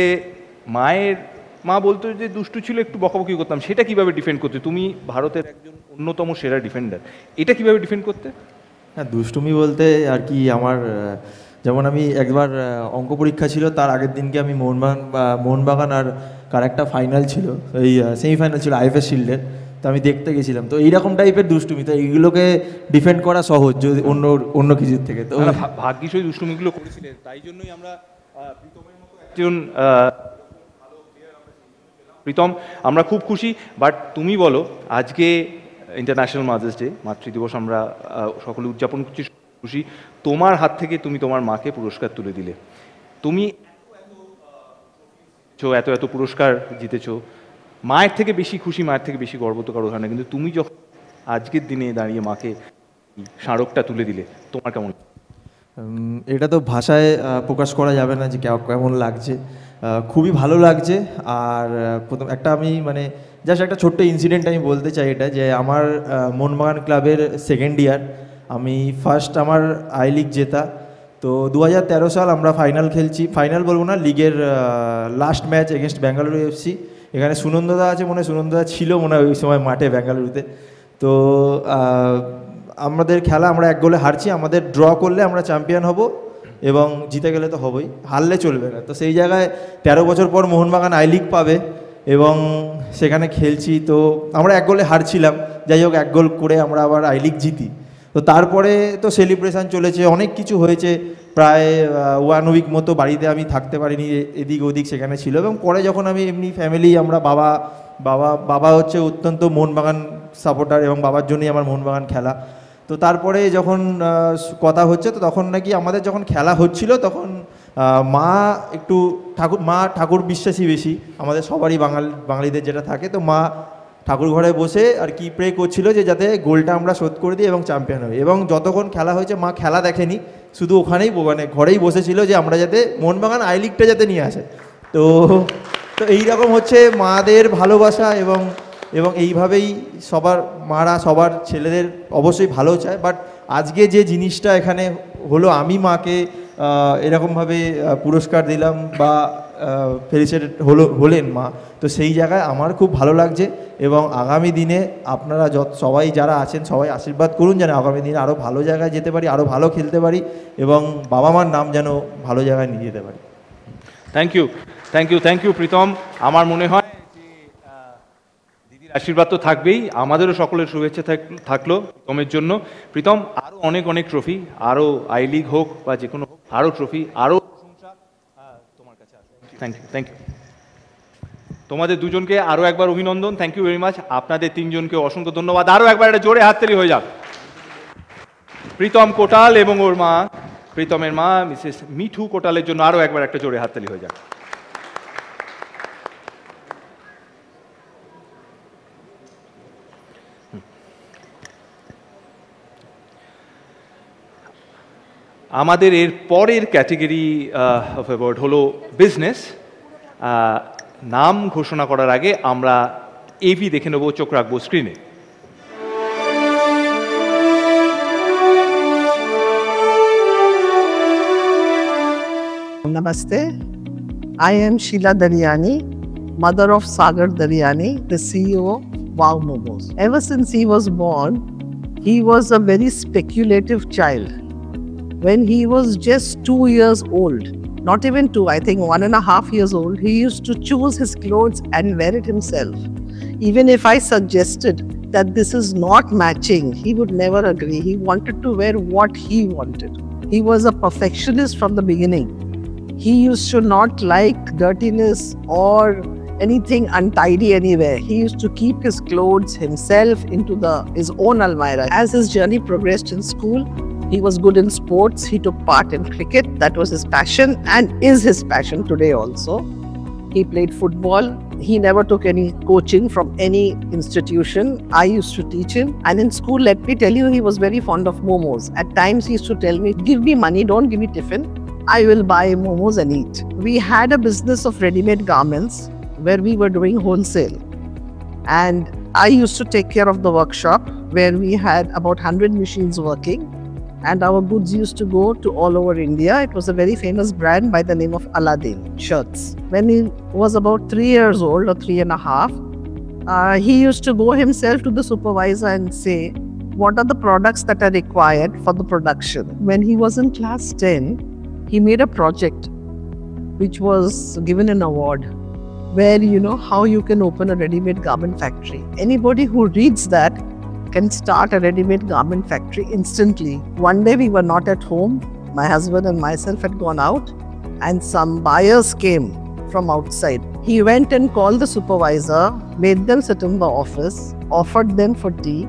মা বলতো যে দুষ্টু ছিল, একটু বকাবকি করতাম, সেটা কিভাবে ডিফেন্ড করতে? তুমি ভারতের একজন অন্যতম সেরা ডিফেন্ডার, এটা কিভাবে ডিফেন্ড করতে? হ্যাঁ, দুষ্টুমি বলতে আর কি, আমার যেমন আমি একবার অঙ্ক পরীক্ষা ছিল, তার আগের দিনকে আমি মোহনবাগান আর কার একটা ফাইনাল ছিল, এই সেমিফাইনাল ছিল আইএফএ শিল্ডের, তো আমি দেখতে গেছিলাম। তো এইরকম টাইপের দুষ্টুমি, তো এইগুলোকে ডিফেন্ড করা সহজ যদি অন্য কিছুর থেকে। তো ভাগ্যিস ওই দুষ্টুমিগুলো করেছিলেন, তাই জন্যই আমরা প্রীতমের মতো একজন প্রীতম, আমরা খুব খুশি। বাট তুমি বলো, আজকে ইন্টারন্যাশনাল মাদার্স ডে, মাতৃদিবস, আমরা সকলে উদযাপন করছি, খুশি। তোমার হাত থেকে তুমি তোমার মাকে পুরস্কার তুলে দিলে, তুমি এত এত পুরস্কার জিতেছো, মায়ের থেকে বেশি খুশি, মায়ের থেকে বেশি গর্ব তো কারো হয় না, কিন্তু তুমি যখন আজকের দিনে দাঁড়িয়ে মাকে স্মারকটা তুলে দিলে, তোমার কেমন? এটা তো ভাষায় প্রকাশ করা যাবে না যে কেমন লাগছে। খুবই ভালো লাগছে। আর প্রথম আমি জাস্ট একটা ছোট্ট ইনসিডেন্ট আমি বলতে চাই, এটা যে আমার মোহনবাগান ক্লাবের সেকেন্ড ইয়ার, আমি ফার্স্ট আমার আই লিগ জেতা। তো 2013 সাল আমরা ফাইনাল খেলছি, ফাইনাল বলবো না, লিগের last match against Bengaluru FC. এখানে সুনন্দদা আছে, সুনন্দদা ছিল ওই সময় মাঠে বেঙ্গালুরুতে। তো আমাদের খেলা, আমরা 1 গোলে হারছি, আমাদের ড্র করলে আমরা চ্যাম্পিয়ন হব, এবং জিতে গেলে তো হবই, হারলে চলবে না। তো সেই জায়গায় 13 বছর পর মোহনবাগান আই লিগ পাবে, এবং সেখানে খেলছি। তো আমরা 1 গোলে হারছিলাম, যাই হোক 1 গোল করে আমরা আবার আই লিগ জিতি। তো তারপরে তো সেলিব্রেশন চলেছে, অনেক কিছু হয়েছে, প্রায় 1 উইক মতো বাড়িতে আমি থাকতে পারিনি, এদিক ওদিক সেখানে ছিল। এবং পরে যখন আমি এমনি ফ্যামিলি, আমরা বাবা হচ্ছে অত্যন্ত মোহনবাগান সাপোর্টার, এবং বাবার জন্যই আমার মোহনবাগান খেলা। তো তারপরে যখন কথা হচ্ছে, তো তখন নাকি আমাদের যখন খেলা হচ্ছিল, তখন মা একটু ঠাকুর বিশ্বাসী বেশি, আমাদের সবারই বাঙালিদের যেটা থাকে। তো মা ঠাকুর ঘরে বসে আর কি প্রে করছিল যে যাতে গোলটা আমরা শোধ করে দিই এবং চ্যাম্পিয়ন হই। এবং যতক্ষণ খেলা হয়েছে মা খেলা দেখেনি, শুধু ওখানেই ঘরেই বসেছিল যে আমরা যাতে মোহনবাগান আই লিগটা যাতে নিয়ে আসে। তো এইরকম হচ্ছে মাদের ভালোবাসা, এবং এইভাবেই মারা সবার ছেলেদের অবশ্যই ভালো চায়। বাট আজকে যে জিনিসটা এখানে হলো, আমি মাকে এরকমভাবে পুরস্কার দিলাম, বা ফেলিসিটেট হলেন মা, তো সেই জায়গায় আমার খুব ভালো লাগছে। এবং আগামী দিনে আপনারা সবাই যারা আছেন সবাই আশীর্বাদ করুন যেন আগামী দিনে আরও ভালো জায়গায় যেতে পারি, আরও ভালো খেলতে পারি এবং বাবা মার নাম যেন ভালো জায়গায় নিয়ে যেতে পারি। Thank you, thank you, thank you Pritam. আমার মনে হয় যে দিদির আশীর্বাদ তো থাকবেই, আমাদেরও সকলের শুভেচ্ছা থাকলো প্রীতমের জন্য। প্রীতম, আরও অনেক অনেক ট্রফি, আরও আই লিগ হোক বা যে কোনো হোক, আরও ট্রফি, আরও প্রশংসা তোমার কাছে আসবে। Thank you, thank you. তোমাদের দুজনকে আরও একবার অভিনন্দন, থ্যাংক ইউ ভেরি মাচ। আপনাদের তিনজনকে অসংখ্য ধন্যবাদ। আরও একবার একটা জোরে হাততালি হয়ে যাক প্রীতম কোটাল এবং ওর মা, প্রীতমের মা মিসেস মিঠু কোটালের জন্য আরও একবার একটা জোরে হাততালি হয়ে যাক। আমাদের এর পরের ক্যাটেগরি অফ অ্যাওয়ার্ড হলো বিজনেস। নাম ঘোষণা করার আগে আমরা এভি দেখে নেব, চোখ রাখবো স্ক্রিনে। Namaste. I am Sheila Daryani, mother of Sagar Daryani, the CEO of Wow Momos. Ever since he was born, he was a very speculative child. When he was just 2 years old, not even 2, I think 1.5 years old, he used to choose his clothes and wear it himself. Even if I suggested that this is not matching, he would never agree. He wanted to wear what he wanted. He was a perfectionist from the beginning. He used to not like dirtiness or anything untidy anywhere. He used to keep his clothes himself into his own almirah. As his journey progressed in school, he was good in sports. He took part in cricket. That was his passion and is his passion today also. He played football. He never took any coaching from any institution. I used to teach him. And in school, let me tell you, he was very fond of momos. At times, he used to tell me, give me money, don't give me tiffin. I will buy momos and eat. We had a business of ready-made garments where we were doing wholesale. And I used to take care of the workshop where we had about 100 machines working. And our goods used to go to all over India. It was a very famous brand by the name of Aladdin shirts. When he was about 3 years old or 3.5, he used to go himself to the supervisor and say, what are the products that are required for the production? When he was in class 10, he made a project which was given an award where you know how you can open a ready-made garment factory. Anybody who reads that can start a ready-made garment factory instantly. One day we were not at home. My husband and myself had gone out and some buyers came from outside. He went and called the supervisor, made them sit in the office, offered them for tea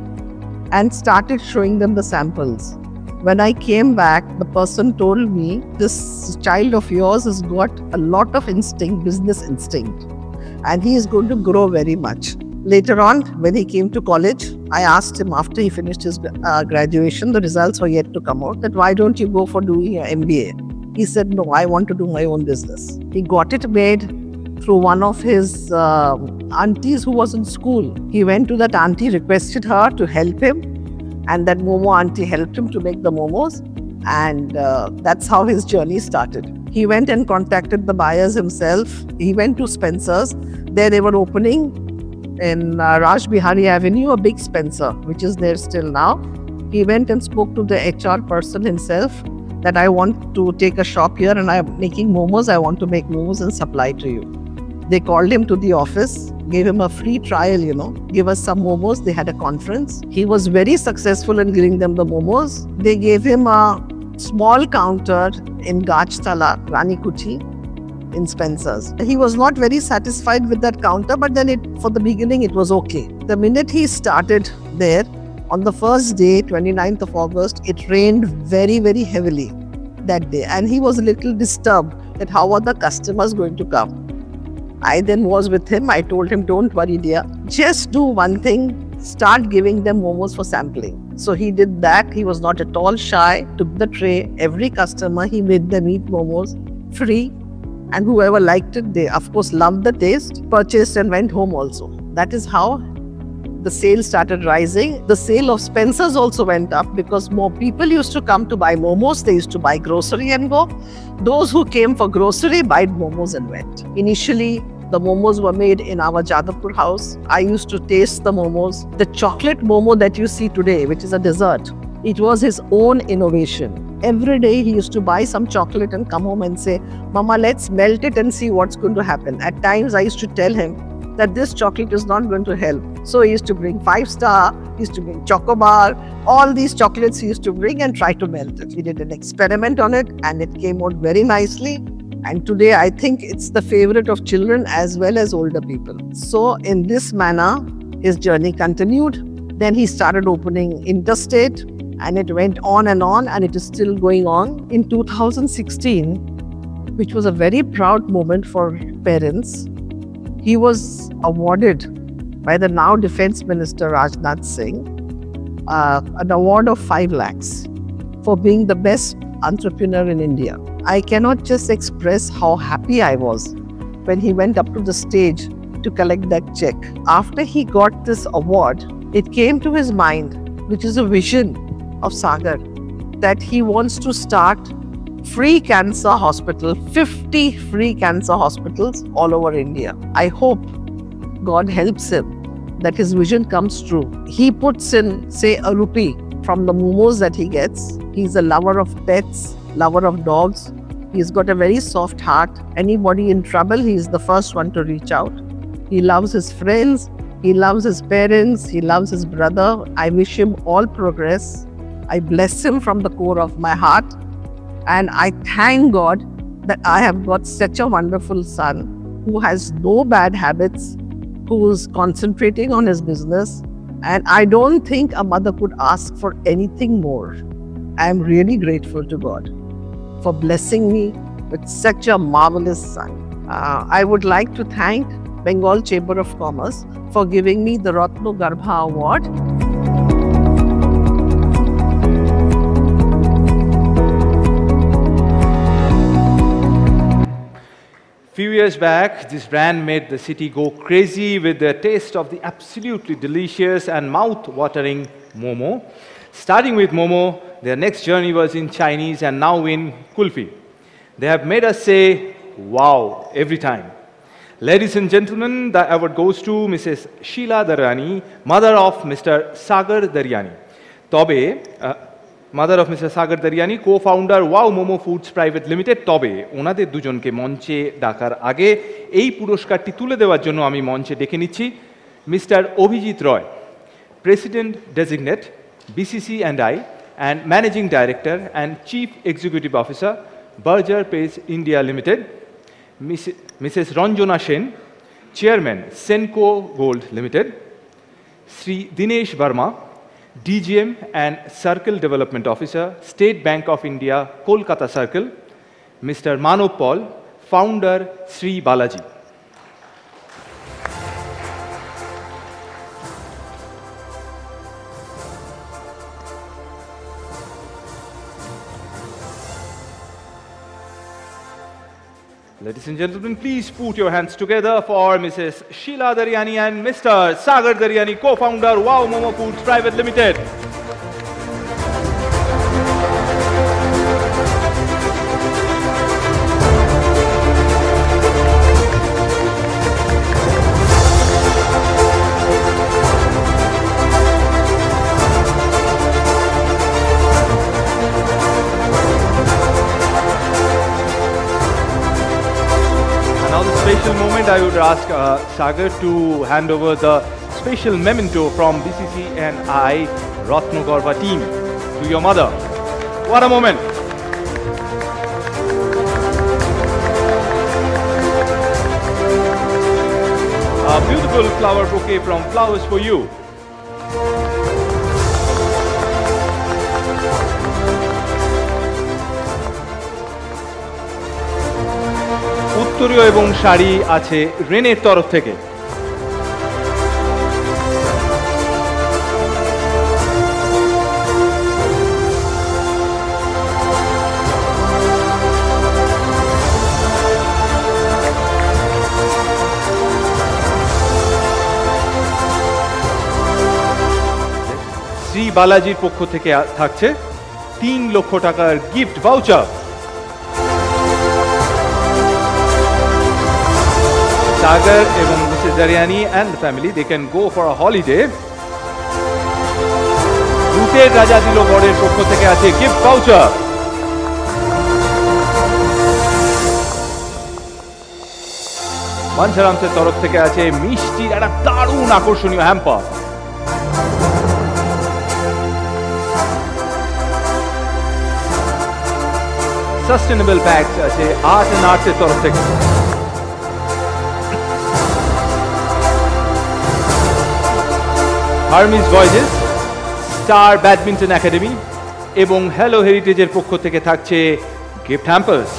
and started showing them the samples. When I came back, the person told me, this child of yours has got a lot of instinct, business instinct, and he is going to grow very much. Later on, when he came to college, I asked him after he finished his graduation, the results were yet to come out, that why don't you go for doing an MBA? He said, no, I want to do my own business. He got it made through one of his aunties who was in school. He went to that auntie, requested her to help him, and that Momo auntie helped him to make the momos, and that's how his journey started. He went and contacted the buyers himself. He went to Spencer's. There they were opening in Raj Bihari Avenue, a big Spencer, which is there still now. He went and spoke to the HR person himself that I want to take a shop here and I'm making momos. I want to make momos and supply to you. They called him to the office, gave him a free trial, give us some momos. They had a conference. He was very successful in giving them the momos. They gave him a small counter in Gajtala, Ranikuchi, in Spencer's. He was not very satisfied with that counter, but then for the beginning, it was okay. The minute he started there, on the first day, 29th of August, it rained very, very heavily that day. And he was a little disturbed that how are the customers going to come? I then was with him. I told him, don't worry, dear. Just do one thing. Start giving them momos for sampling. So he did that. He was not at all shy. Took the tray. Every customer, he made them eat momos free. And whoever liked it, they of course loved the taste, purchased and went home also. That is how the sale started rising. The sale of Spencer's also went up because more people used to come to buy momos. They used to buy grocery and go. Those who came for grocery bought momos and went. Initially, the momos were made in our Jadavpur house. I used to taste the momos. The chocolate momo that you see today, which is a dessert, it was his own innovation. Every day he used to buy some chocolate and come home and say, Mama, let's melt it and see what's going to happen. At times I used to tell him that this chocolate is not going to help. So he used to bring 5-star, he used to bring Chocobar, all these chocolates he used to bring and try to melt it. We did an experiment on it and it came out very nicely. And today I think it's the favorite of children as well as older people. So in this manner, his journey continued. Then he started opening interstate and it went on and it is still going on. In 2016, which was a very proud moment for parents, he was awarded by the now Defence Minister Rajnath Singh an award of 5 lakhs for being the best entrepreneur in India. I cannot just express how happy I was when he went up to the stage to collect that check. After he got this award, it came to his mind, which is a vision of Sagar, that he wants to start free cancer hospital, 50 free cancer hospitals all over India. I hope God helps him that his vision comes true. He puts in, say, a rupee from the momos that he gets. He's a lover of pets, lover of dogs. He's got a very soft heart. Anybody in trouble, he's the first one to reach out. He loves his friends. He loves his parents. He loves his brother. I wish him all progress. I bless him from the core of my heart. And I thank God that I have got such a wonderful son who has no bad habits, who is concentrating on his business. And I don't think a mother could ask for anything more. I am really grateful to God for blessing me with such a marvelous son. I would like to thank Bengal Chamber of Commerce for giving me the Ratno Garbha Award. Few years back, this brand made the city go crazy with the taste of the absolutely delicious and mouth-watering momo. Starting with momo, their next journey was in Chinese and now in kulfi. They have made us say, wow, every time. Ladies and gentlemen, the award goes to Mrs. Sheila Daryani, mother of Mr. Sagar Daryani. Mother of Mr. Sagar Daryani, co-founder Wow Momo Foods Private Limited. তবে ওনাদের দুজনকে মঞ্চে ডাকার আগে এই পুরস্কারটি তুলে দেওয়ার জন্য আমি মঞ্চে ডেকে নিচ্ছি mister Abhijit Roy, president designate BCC&I and Managing Director and Chief Executive Officer Berger Pace India Limited, Mrs. Ranjana Sen, Chairman Senco Gold Limited, Sri Dinesh Verma, DGM and Circle Development Officer, State Bank of India, Kolkata Circle, Mr. Manav Paul, Founder, Sri Balaji. Ladies and gentlemen, please put your hands together for Mrs. Sheila Daryani and Mr. Sagar Daryani, co-founder Wow Momo Foods Private Limited. Special moment, I would ask Sagar to hand over the special memento from BCC&I Ratno Garbha team to your mother. What a moment! A beautiful flower bouquet from Flowers for You. উত্তরীয় এবং শাড়ি আছে রেনের তরফ থেকে। বালাজির পক্ষ থেকে থাকছে 3 লক্ষ টাকার গিফট ভাউচার। Sagar এবং Mrs. Daryani and the family, they can go for a holiday. রুটের রাজা দিল বরের পক্ষ থেকে আছে গিফট ভাউচার। মানসারামসের তরফ থেকে আছে মিষ্টির একটা দারুণ আকর্ষণীয় হ্যাম্পার। সাস্টেনেবল ব্যাগস আছে আর্ট অ্যান্ড আর্টসের তরফ থেকে। Hermes voyages, star badminton academy এবং হ্যালো হেরিটেজের পক্ষ থেকে থাকছে gift hampers.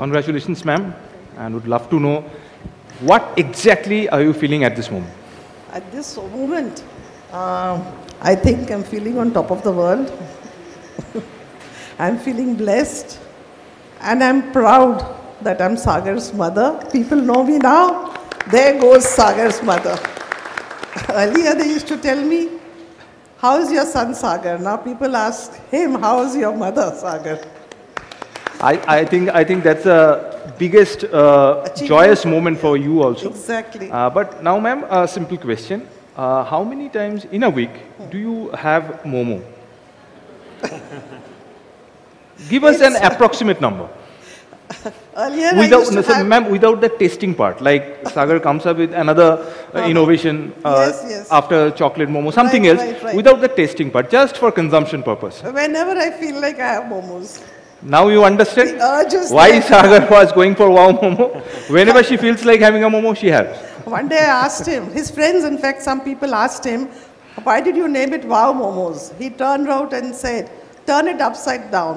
Congratulations, ma'am, and would love to know what exactly are you feeling at this moment? At this moment, I think I'm feeling on top of the world. I'm feeling blessed, and I'm proud that I'm Sagar's mother. People know me now. There goes Sagar's mother. Earlier they used to tell me, how is your son Sagar? Now people ask him, how is your mother Sagar? I think that's the biggest joyous moment for you also. Exactly. But now, ma'am, a simple question. How many times in a week do you have momo? Give us an approximate number. Earlier Without, I used to so, have... ma'am, without the tasting part, like Sagar comes up with another innovation Yes. after chocolate momo, something else, Right. without the tasting part, just for consumption purpose. Whenever I feel like I have momos. Now you understand The urge is why there. Sagar was going for wow momo. Whenever she feels like having a momo, she has. One day I asked him, his friends, in fact, some people asked him, why did you name it Wow Momos? He turned out and said, turn it upside down.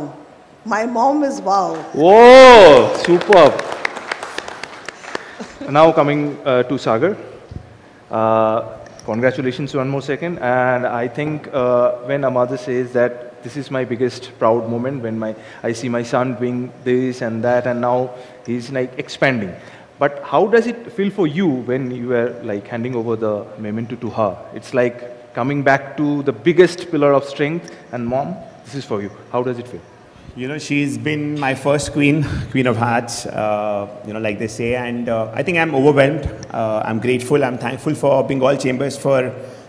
My mom is wow. Oh, superb. Now coming to Sagar. Congratulations one more second. And I think when a mother says that this is my biggest proud moment when I see my son doing this and that, and now he's like expanding. But how does it feel for you when you are like handing over the memento to her? It's like coming back to the biggest pillar of strength, and mom, this is for you. How does it feel? You know, she's been my first queen of hearts, you know, like they say, and I think I'm overwhelmed. I'm grateful, I'm thankful for Bengal Chambers for,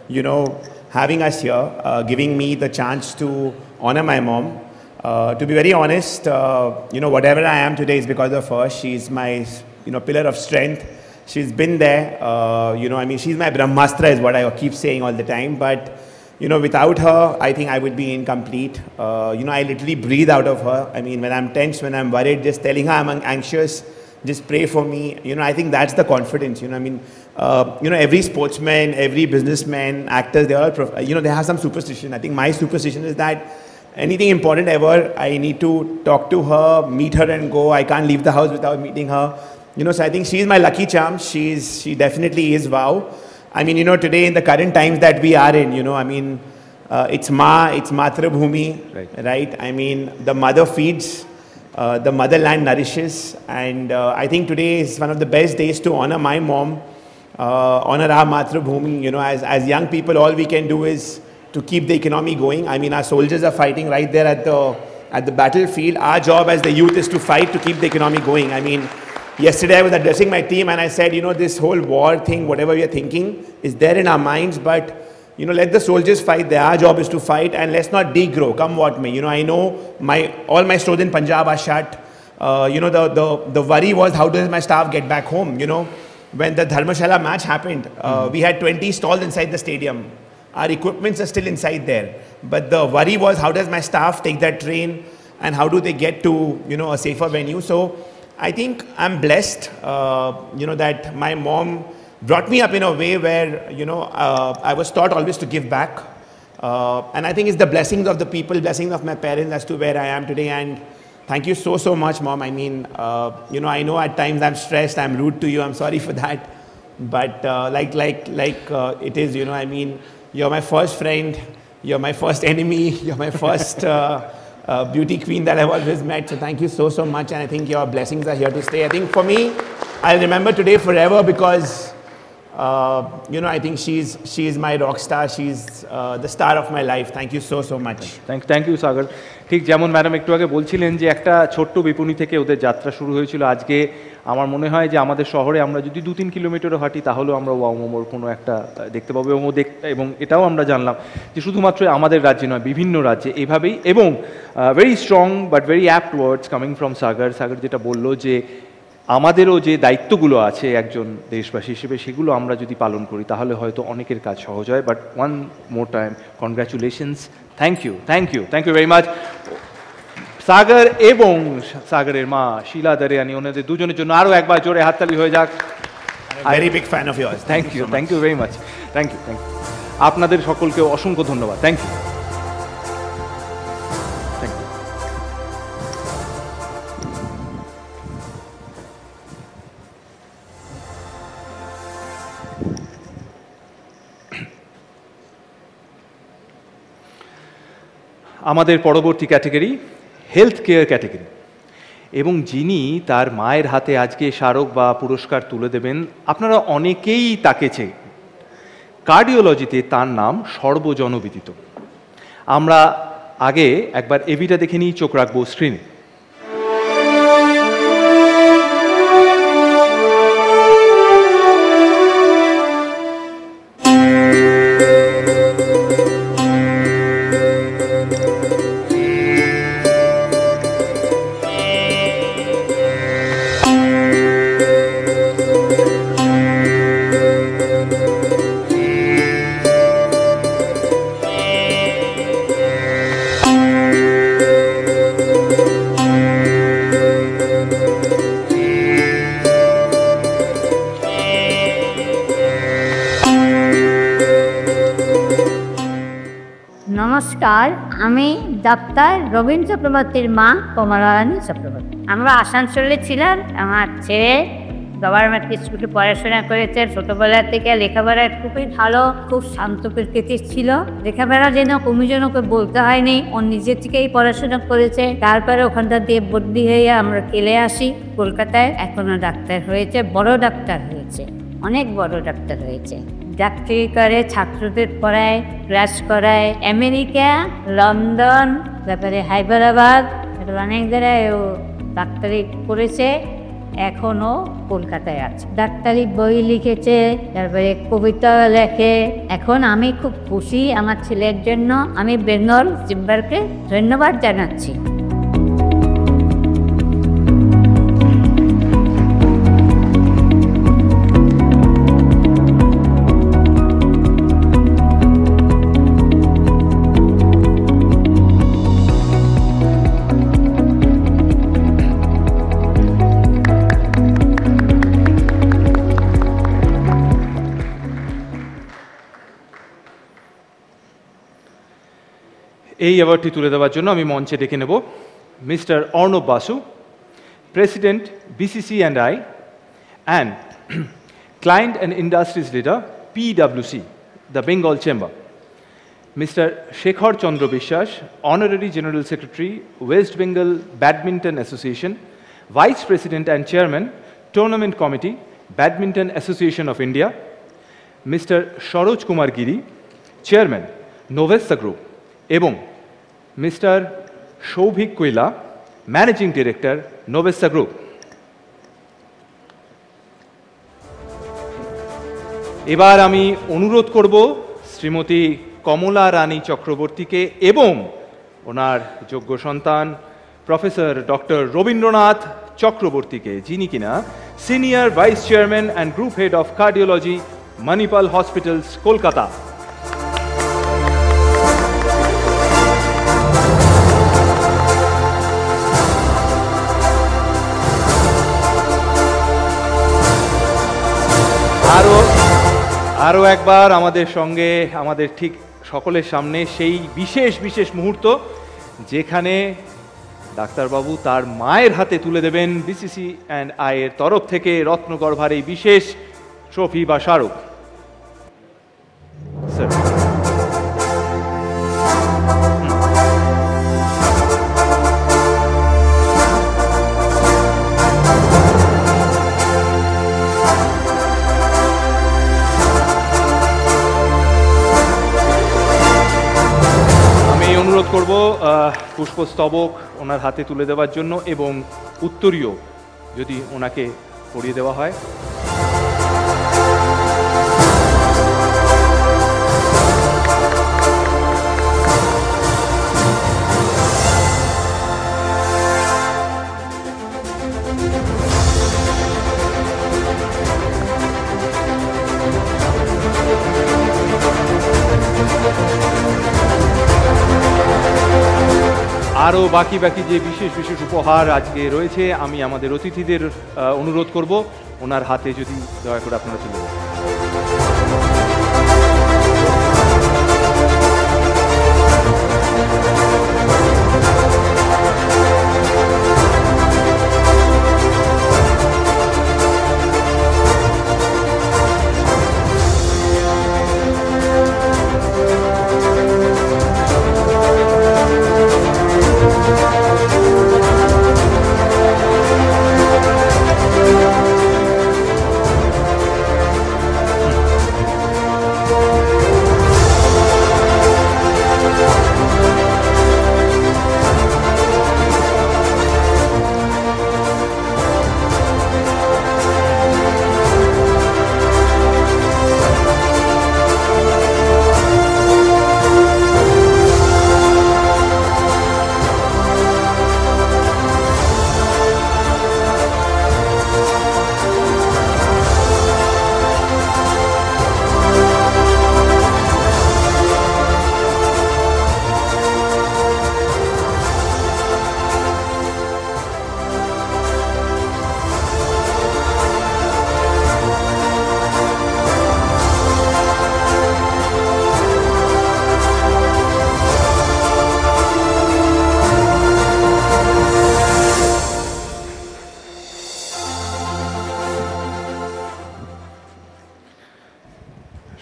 you know, having us here, giving me the chance to honor my mom. To be very honest, you know, whatever I am today is because of her. She's my, you know, pillar of strength. She's been there, you know, I mean, she's my Brahmastra is what I keep saying all the time, but you know, without her, I think I would be incomplete. You know, I literally breathe out of her. I mean, when I'm tense, when I'm worried, just telling her I'm anxious, just pray for me. You know, I think that's the confidence. You know, I mean, you know, every sportsman, every businessman, actors, they all, you know, they have some superstition. I think my superstition is that anything important ever, I need to talk to her, meet her and go. I can't leave the house without meeting her. You know, so I think she's my lucky charm. She definitely is wow. I mean, you know, today in the current times that we are in, you know, I mean, it's Matrabhumi, right? I mean, the mother feeds, the motherland nourishes, and I think today is one of the best days to honor my mom, honor our Matrabhumi. You know, as young people, all we can do is to keep the economy going. I mean, our soldiers are fighting right there at the battlefield. Our job as the youth is to fight to keep the economy going. I mean, yesterday I was addressing my team and I said, you know, this whole war thing, whatever we are thinking, is there in our minds, but you know, let the soldiers fight. Our job is to fight, and let's not degrow, come what may. You know, I know all my stores in Punjab are shut. You know, the worry was, how does my staff get back home? You know, when the Dharmashala match happened, we had 20 stalls inside the stadium. Our equipments are still inside there. But the worry was, how does my staff take that train, and how do they get to, you know, a safer venue? So I think I'm blessed, you know, that my mom brought me up in a way where, you know, I was taught always to give back. And I think it's the blessings of the people, blessings of my parents as to where I am today. And thank you so, so much, Mom. I mean, you know, I know at times I'm stressed, I'm rude to you, I'm sorry for that. But like it is, you know, I mean, you're my first friend, you're my first enemy, you're my first beauty queen that I've always met. So thank you so, so much. And I think your blessings are here to stay. I think for me, I'll remember today forever because you know, I think she's my rock star. She's the star of my life. Thank you so, so much. Thank you, Sagar. ঠিক যেমন madam একটু আগে বলছিলেন যে একটা ছোট্ট বিপণী থেকে ওদের যাত্রা শুরু হয়েছিল, আজকে আমার মনে হয় যে আমাদের শহরে আমরা যদি 2-3 কিলোমিটারও হাঁটি তাহলেও আমরা ওয়াও মোমোর কোনো একটা দেখতে পাবো, এবং এটাও আমরা জানলাম যে শুধুমাত্র আমাদের রাজ্যে নয়, বিভিন্ন রাজ্যে এভাবেই, এবং very strong but very apt words coming from Sagar যেটা বললো যে আমাদেরও যে দায়িত্বগুলো আছে একজন দেশবাসী হিসেবে, সেগুলো আমরা যদি পালন করি তাহলে হয়তো অনেকের কাজ সহজ হয়। But one more time congratulations, thank you very much Sagar এবং সাগরের মা শিলা দারিয়ানি, ওনাদের দুজনের জন্য আরও একবার জোরে হাততালি হয়ে যাক। Very big fan of yours. Thank you very much. Thank you আপনাদের সকলকে অসংখ্য ধন্যবাদ। Thank you. আমাদের পরবর্তী ক্যাটেগরি হেলথ কেয়ার ক্যাটেগরি, এবং যিনি তার মায়ের হাতে আজকে স্মারক বা পুরস্কার তুলে দেবেন, আপনারা অনেকেই তাকেছে। কার্ডিওলজিতে তার নাম সর্বজনবিদিত। আমরা আগে একবার এভিটা দেখে নিই, চোখ রাখবো স্ক্রিনে। নমস্কার, আমি ডাক্তার রবীন চক্রবর্তীর মা কমলারানী চক্রবর্তী। আমরা আসানসোলে ছিলাম। আমার ছেলে গভর্নমেন্ট স্কুলে পড়াশোনা করেছে। ছোটোবেলা থেকে লেখাপড়ায় খুবই ভালো, খুব শান্ত প্রকৃতির ছিল। লেখাপড়া যেন ওকে বলতে হয়নি, ও নিজের থেকেই পড়াশোনা করেছে। তারপরে ওখানটা দিয়ে বদলি হয়ে আমরা চলে আসি কলকাতায়। এখনও ডাক্তার হয়েছে, বড় ডাক্তার হয়েছে, অনেক বড় ডাক্তার হয়েছে। ডাক্তারি করে, ছাত্রদের পড়ায়, ক্লাস করায়, আমেরিকা, লন্ডন, তারপরে হায়দ্রাবাদ, অনেক জায়গায় ও ডাক্তারি করেছে। এখনও কলকাতায় আছে, ডাক্তারি বই লিখেছে, তারপরে কবিতা লেখে। এখন আমি খুব খুশি আমার ছেলের জন্য। আমি বেঙ্গল চেম্বারকে ধন্যবাদ জানাচ্ছি। এই অ্যাওয়ার্ডটি তুলে দেওয়ার জন্য আমি মঞ্চে ডেকে নেব mister Arnab Basu, president BCCI and Client and Industries Leader, PWC, the Bengal Chamber. Mr. Shekhar Chandra Bishwas, Honorary General Secretary, West Bengal Badminton Association, Vice President and Chairman, Tournament Committee, Badminton Association of India. Mr. Saroj Kumar Giri, Chairman, Novesa group, এবং mister Souvik Koila, managing director, নোভেসা group. এবার আমি অনুরোধ করব শ্রীমতী কমলা রানী চক্রবর্তীকে এবং ওনার যোগ্য সন্তান professor doctor Rabindranath চক্রবর্তীকে, যিনি কিনা senior vice chairman and group head of cardiology, Manipal hospitals, Kolkata. আরও একবার আমাদের সঙ্গে, আমাদের ঠিক সকলের সামনে সেই বিশেষ বিশেষ মুহূর্ত যেখানে ডাক্তারবাবু তার মায়ের হাতে তুলে দেবেন BCCI এর তরফ থেকে রত্নগর্ভার এই বিশেষ ট্রফি বা স্মারক। স্যার, অনুরোধ করব পুষ্পস্তবক ওনার হাতে তুলে দেওয়ার জন্য এবং উত্তরীয় যদি ওনাকে পরিয়ে দেওয়া হয়। আরও বাকি বাকি যে বিশেষ বিশেষ উপহার আজকে রয়েছে, আমি আমাদের অতিথিদের অনুরোধ করব ওনার হাতে যদি দয়া করে আপনারা তুলে দেন।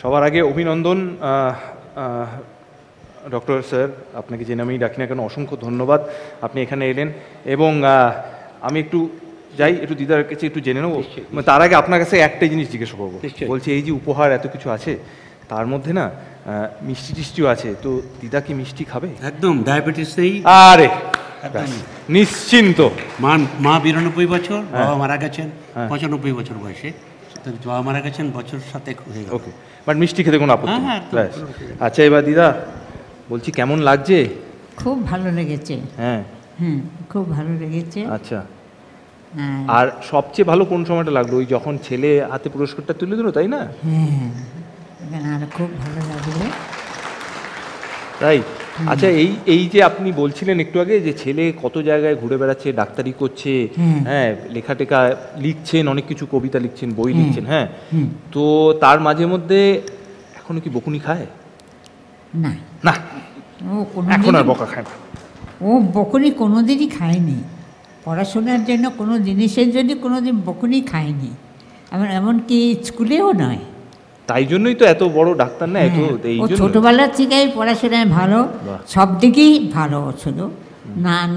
সবার আগে অভিনন্দন ডক্টর স্যার, আপনাকে যে নামেই ডাকি না কেন অসংখ্য ধন্যবাদ, আপনি এখানে এলেন। এবং আমি একটু যাই, একটু দিদার কাছে একটু জেনে নেবো। তার আগে আপনার কাছে একটাই জিনিস জিজ্ঞেস করবো। বলছি এই যে উপহার এত কিছু আছে, তার মধ্যে না মিষ্টি টিষ্টিও আছে, তো দিদা কি মিষ্টি খাবে? একদম, ডায়াবেটিস নেই। আরে নিশ্চিন্ত। মা 92 বছর, বাবা মারা গেছেন 95 বছর বয়সে। বাবা মারা গেছেন বছর 7 হয়ে গেল। ওকে, বাট মিষ্টি খেতে কোনো আপত্তি নেই। আচ্ছা, এবার দিদা বলছি কেমন লাগছে? খুব ভালো লেগেছে। হ্যাঁ, খুব ভালো লেগেছে। আচ্ছা, আর সবচেয়ে ভালো কোন সময়টা লাগলো? ওই যখন ছেলে হাতে পুরস্কারটা তুলে দিল, তাই না? হ্যাঁ, আর খুব ভালো লাগলো। তাই? আচ্ছা, এই যে আপনি বলছিলেন একটু আগে যে ছেলে কত জায়গায় ঘুরে বেড়াচ্ছে, ডাক্তারি করছে, হ্যাঁ, লেখা টেখা লিখছেন, অনেক কিছু কবিতা লিখছেন, বই লিখছেন, হ্যাঁ, তো তার মাঝে মধ্যে এখনো কি বকুনি খায়? না না, এখন আর বকা খায় না। ও বকুনি কোনোদিনই খায়নি, পড়াশোনার জন্য কোনো জিনিসের জন্য কোনোদিন বকুনি খায়নি, এমনকি স্কুলেও নয়। তাই জন্যই তো এত বড় ডাক্তার না। ও ছোটবেলার থেকেই পড়াশোনায় ভালো, সব দিকেই ভালো, শুধু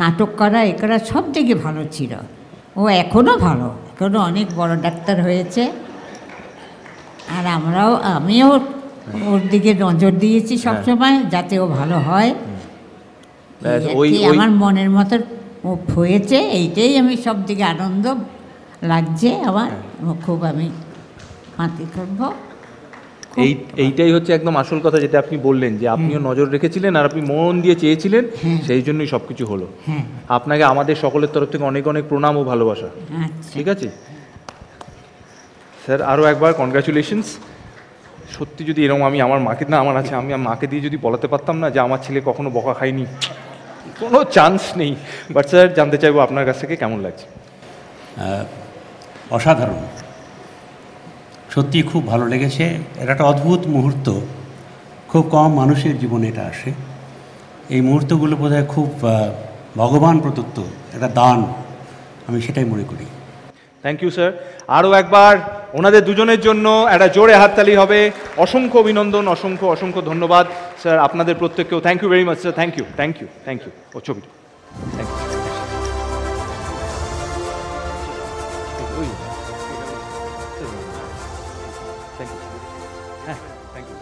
নাটক করা এ করা সব দিকে ভালো ছিল। ও এখনও ভালো, এখনও অনেক বড় ডাক্তার হয়েছে। আর আমিও ওর দিকে নজর দিয়েছি সবসময় যাতে ও ভালো হয়। ব্যাস, এই আর ওই কি, ওই আমার মনের মতো ও হয়েছে, এইটাই আমি সব দিকে আনন্দ লাগছে আমার, খুব আমি মাতি করবো। এইটাই হচ্ছে একদম আসল কথা, যেটা আপনি বললেন যে আপনিও নজর রেখেছিলেন আর আপনি মন দিয়ে চেয়েছিলেন, সেই জন্যই সব কিছু হলো। আপনাকে আমাদের সকলের তরফ থেকে অনেক অনেক প্রণাম ও ভালোবাসা। ঠিক আছে স্যার, আরও একবার কনগ্রাচুলেশনস। সত্যি যদি এরকম আমি আমার মাকে না, আমার আছে, আমি মাকে দিয়ে যদি বলাতে পারতাম না যে আমার ছেলে কখনো বকা খায়নি, কোনো চান্স নেই। বাট স্যার, জানতে চাইবো আপনার কাছ থেকে কেমন লাগছে? অসাধারণ, সত্যি খুব ভালো লেগেছে। এটা একটা অদ্ভুত মুহূর্ত, খুব কম মানুষের জীবনে এটা আসে। এই মুহূর্তগুলো বোধহয় খুব ভগবান প্রদত্ত একটা দান, আমি সেটাই মনে করি। Thank you sir. আরও একবার ওনাদের দুজনের জন্য একটা জোরে হাততালি হবে। অসংখ্য অভিনন্দন, অসংখ্য অসংখ্য ধন্যবাদ স্যার। আপনাদের প্রত্যেককেও thank you very much sir. Thank you, thank you, thank you. ও ছবিটা থ্যাংক ইউ। থ্যাংক ইউ, হ্যাঁ থ্যাংক ইউ।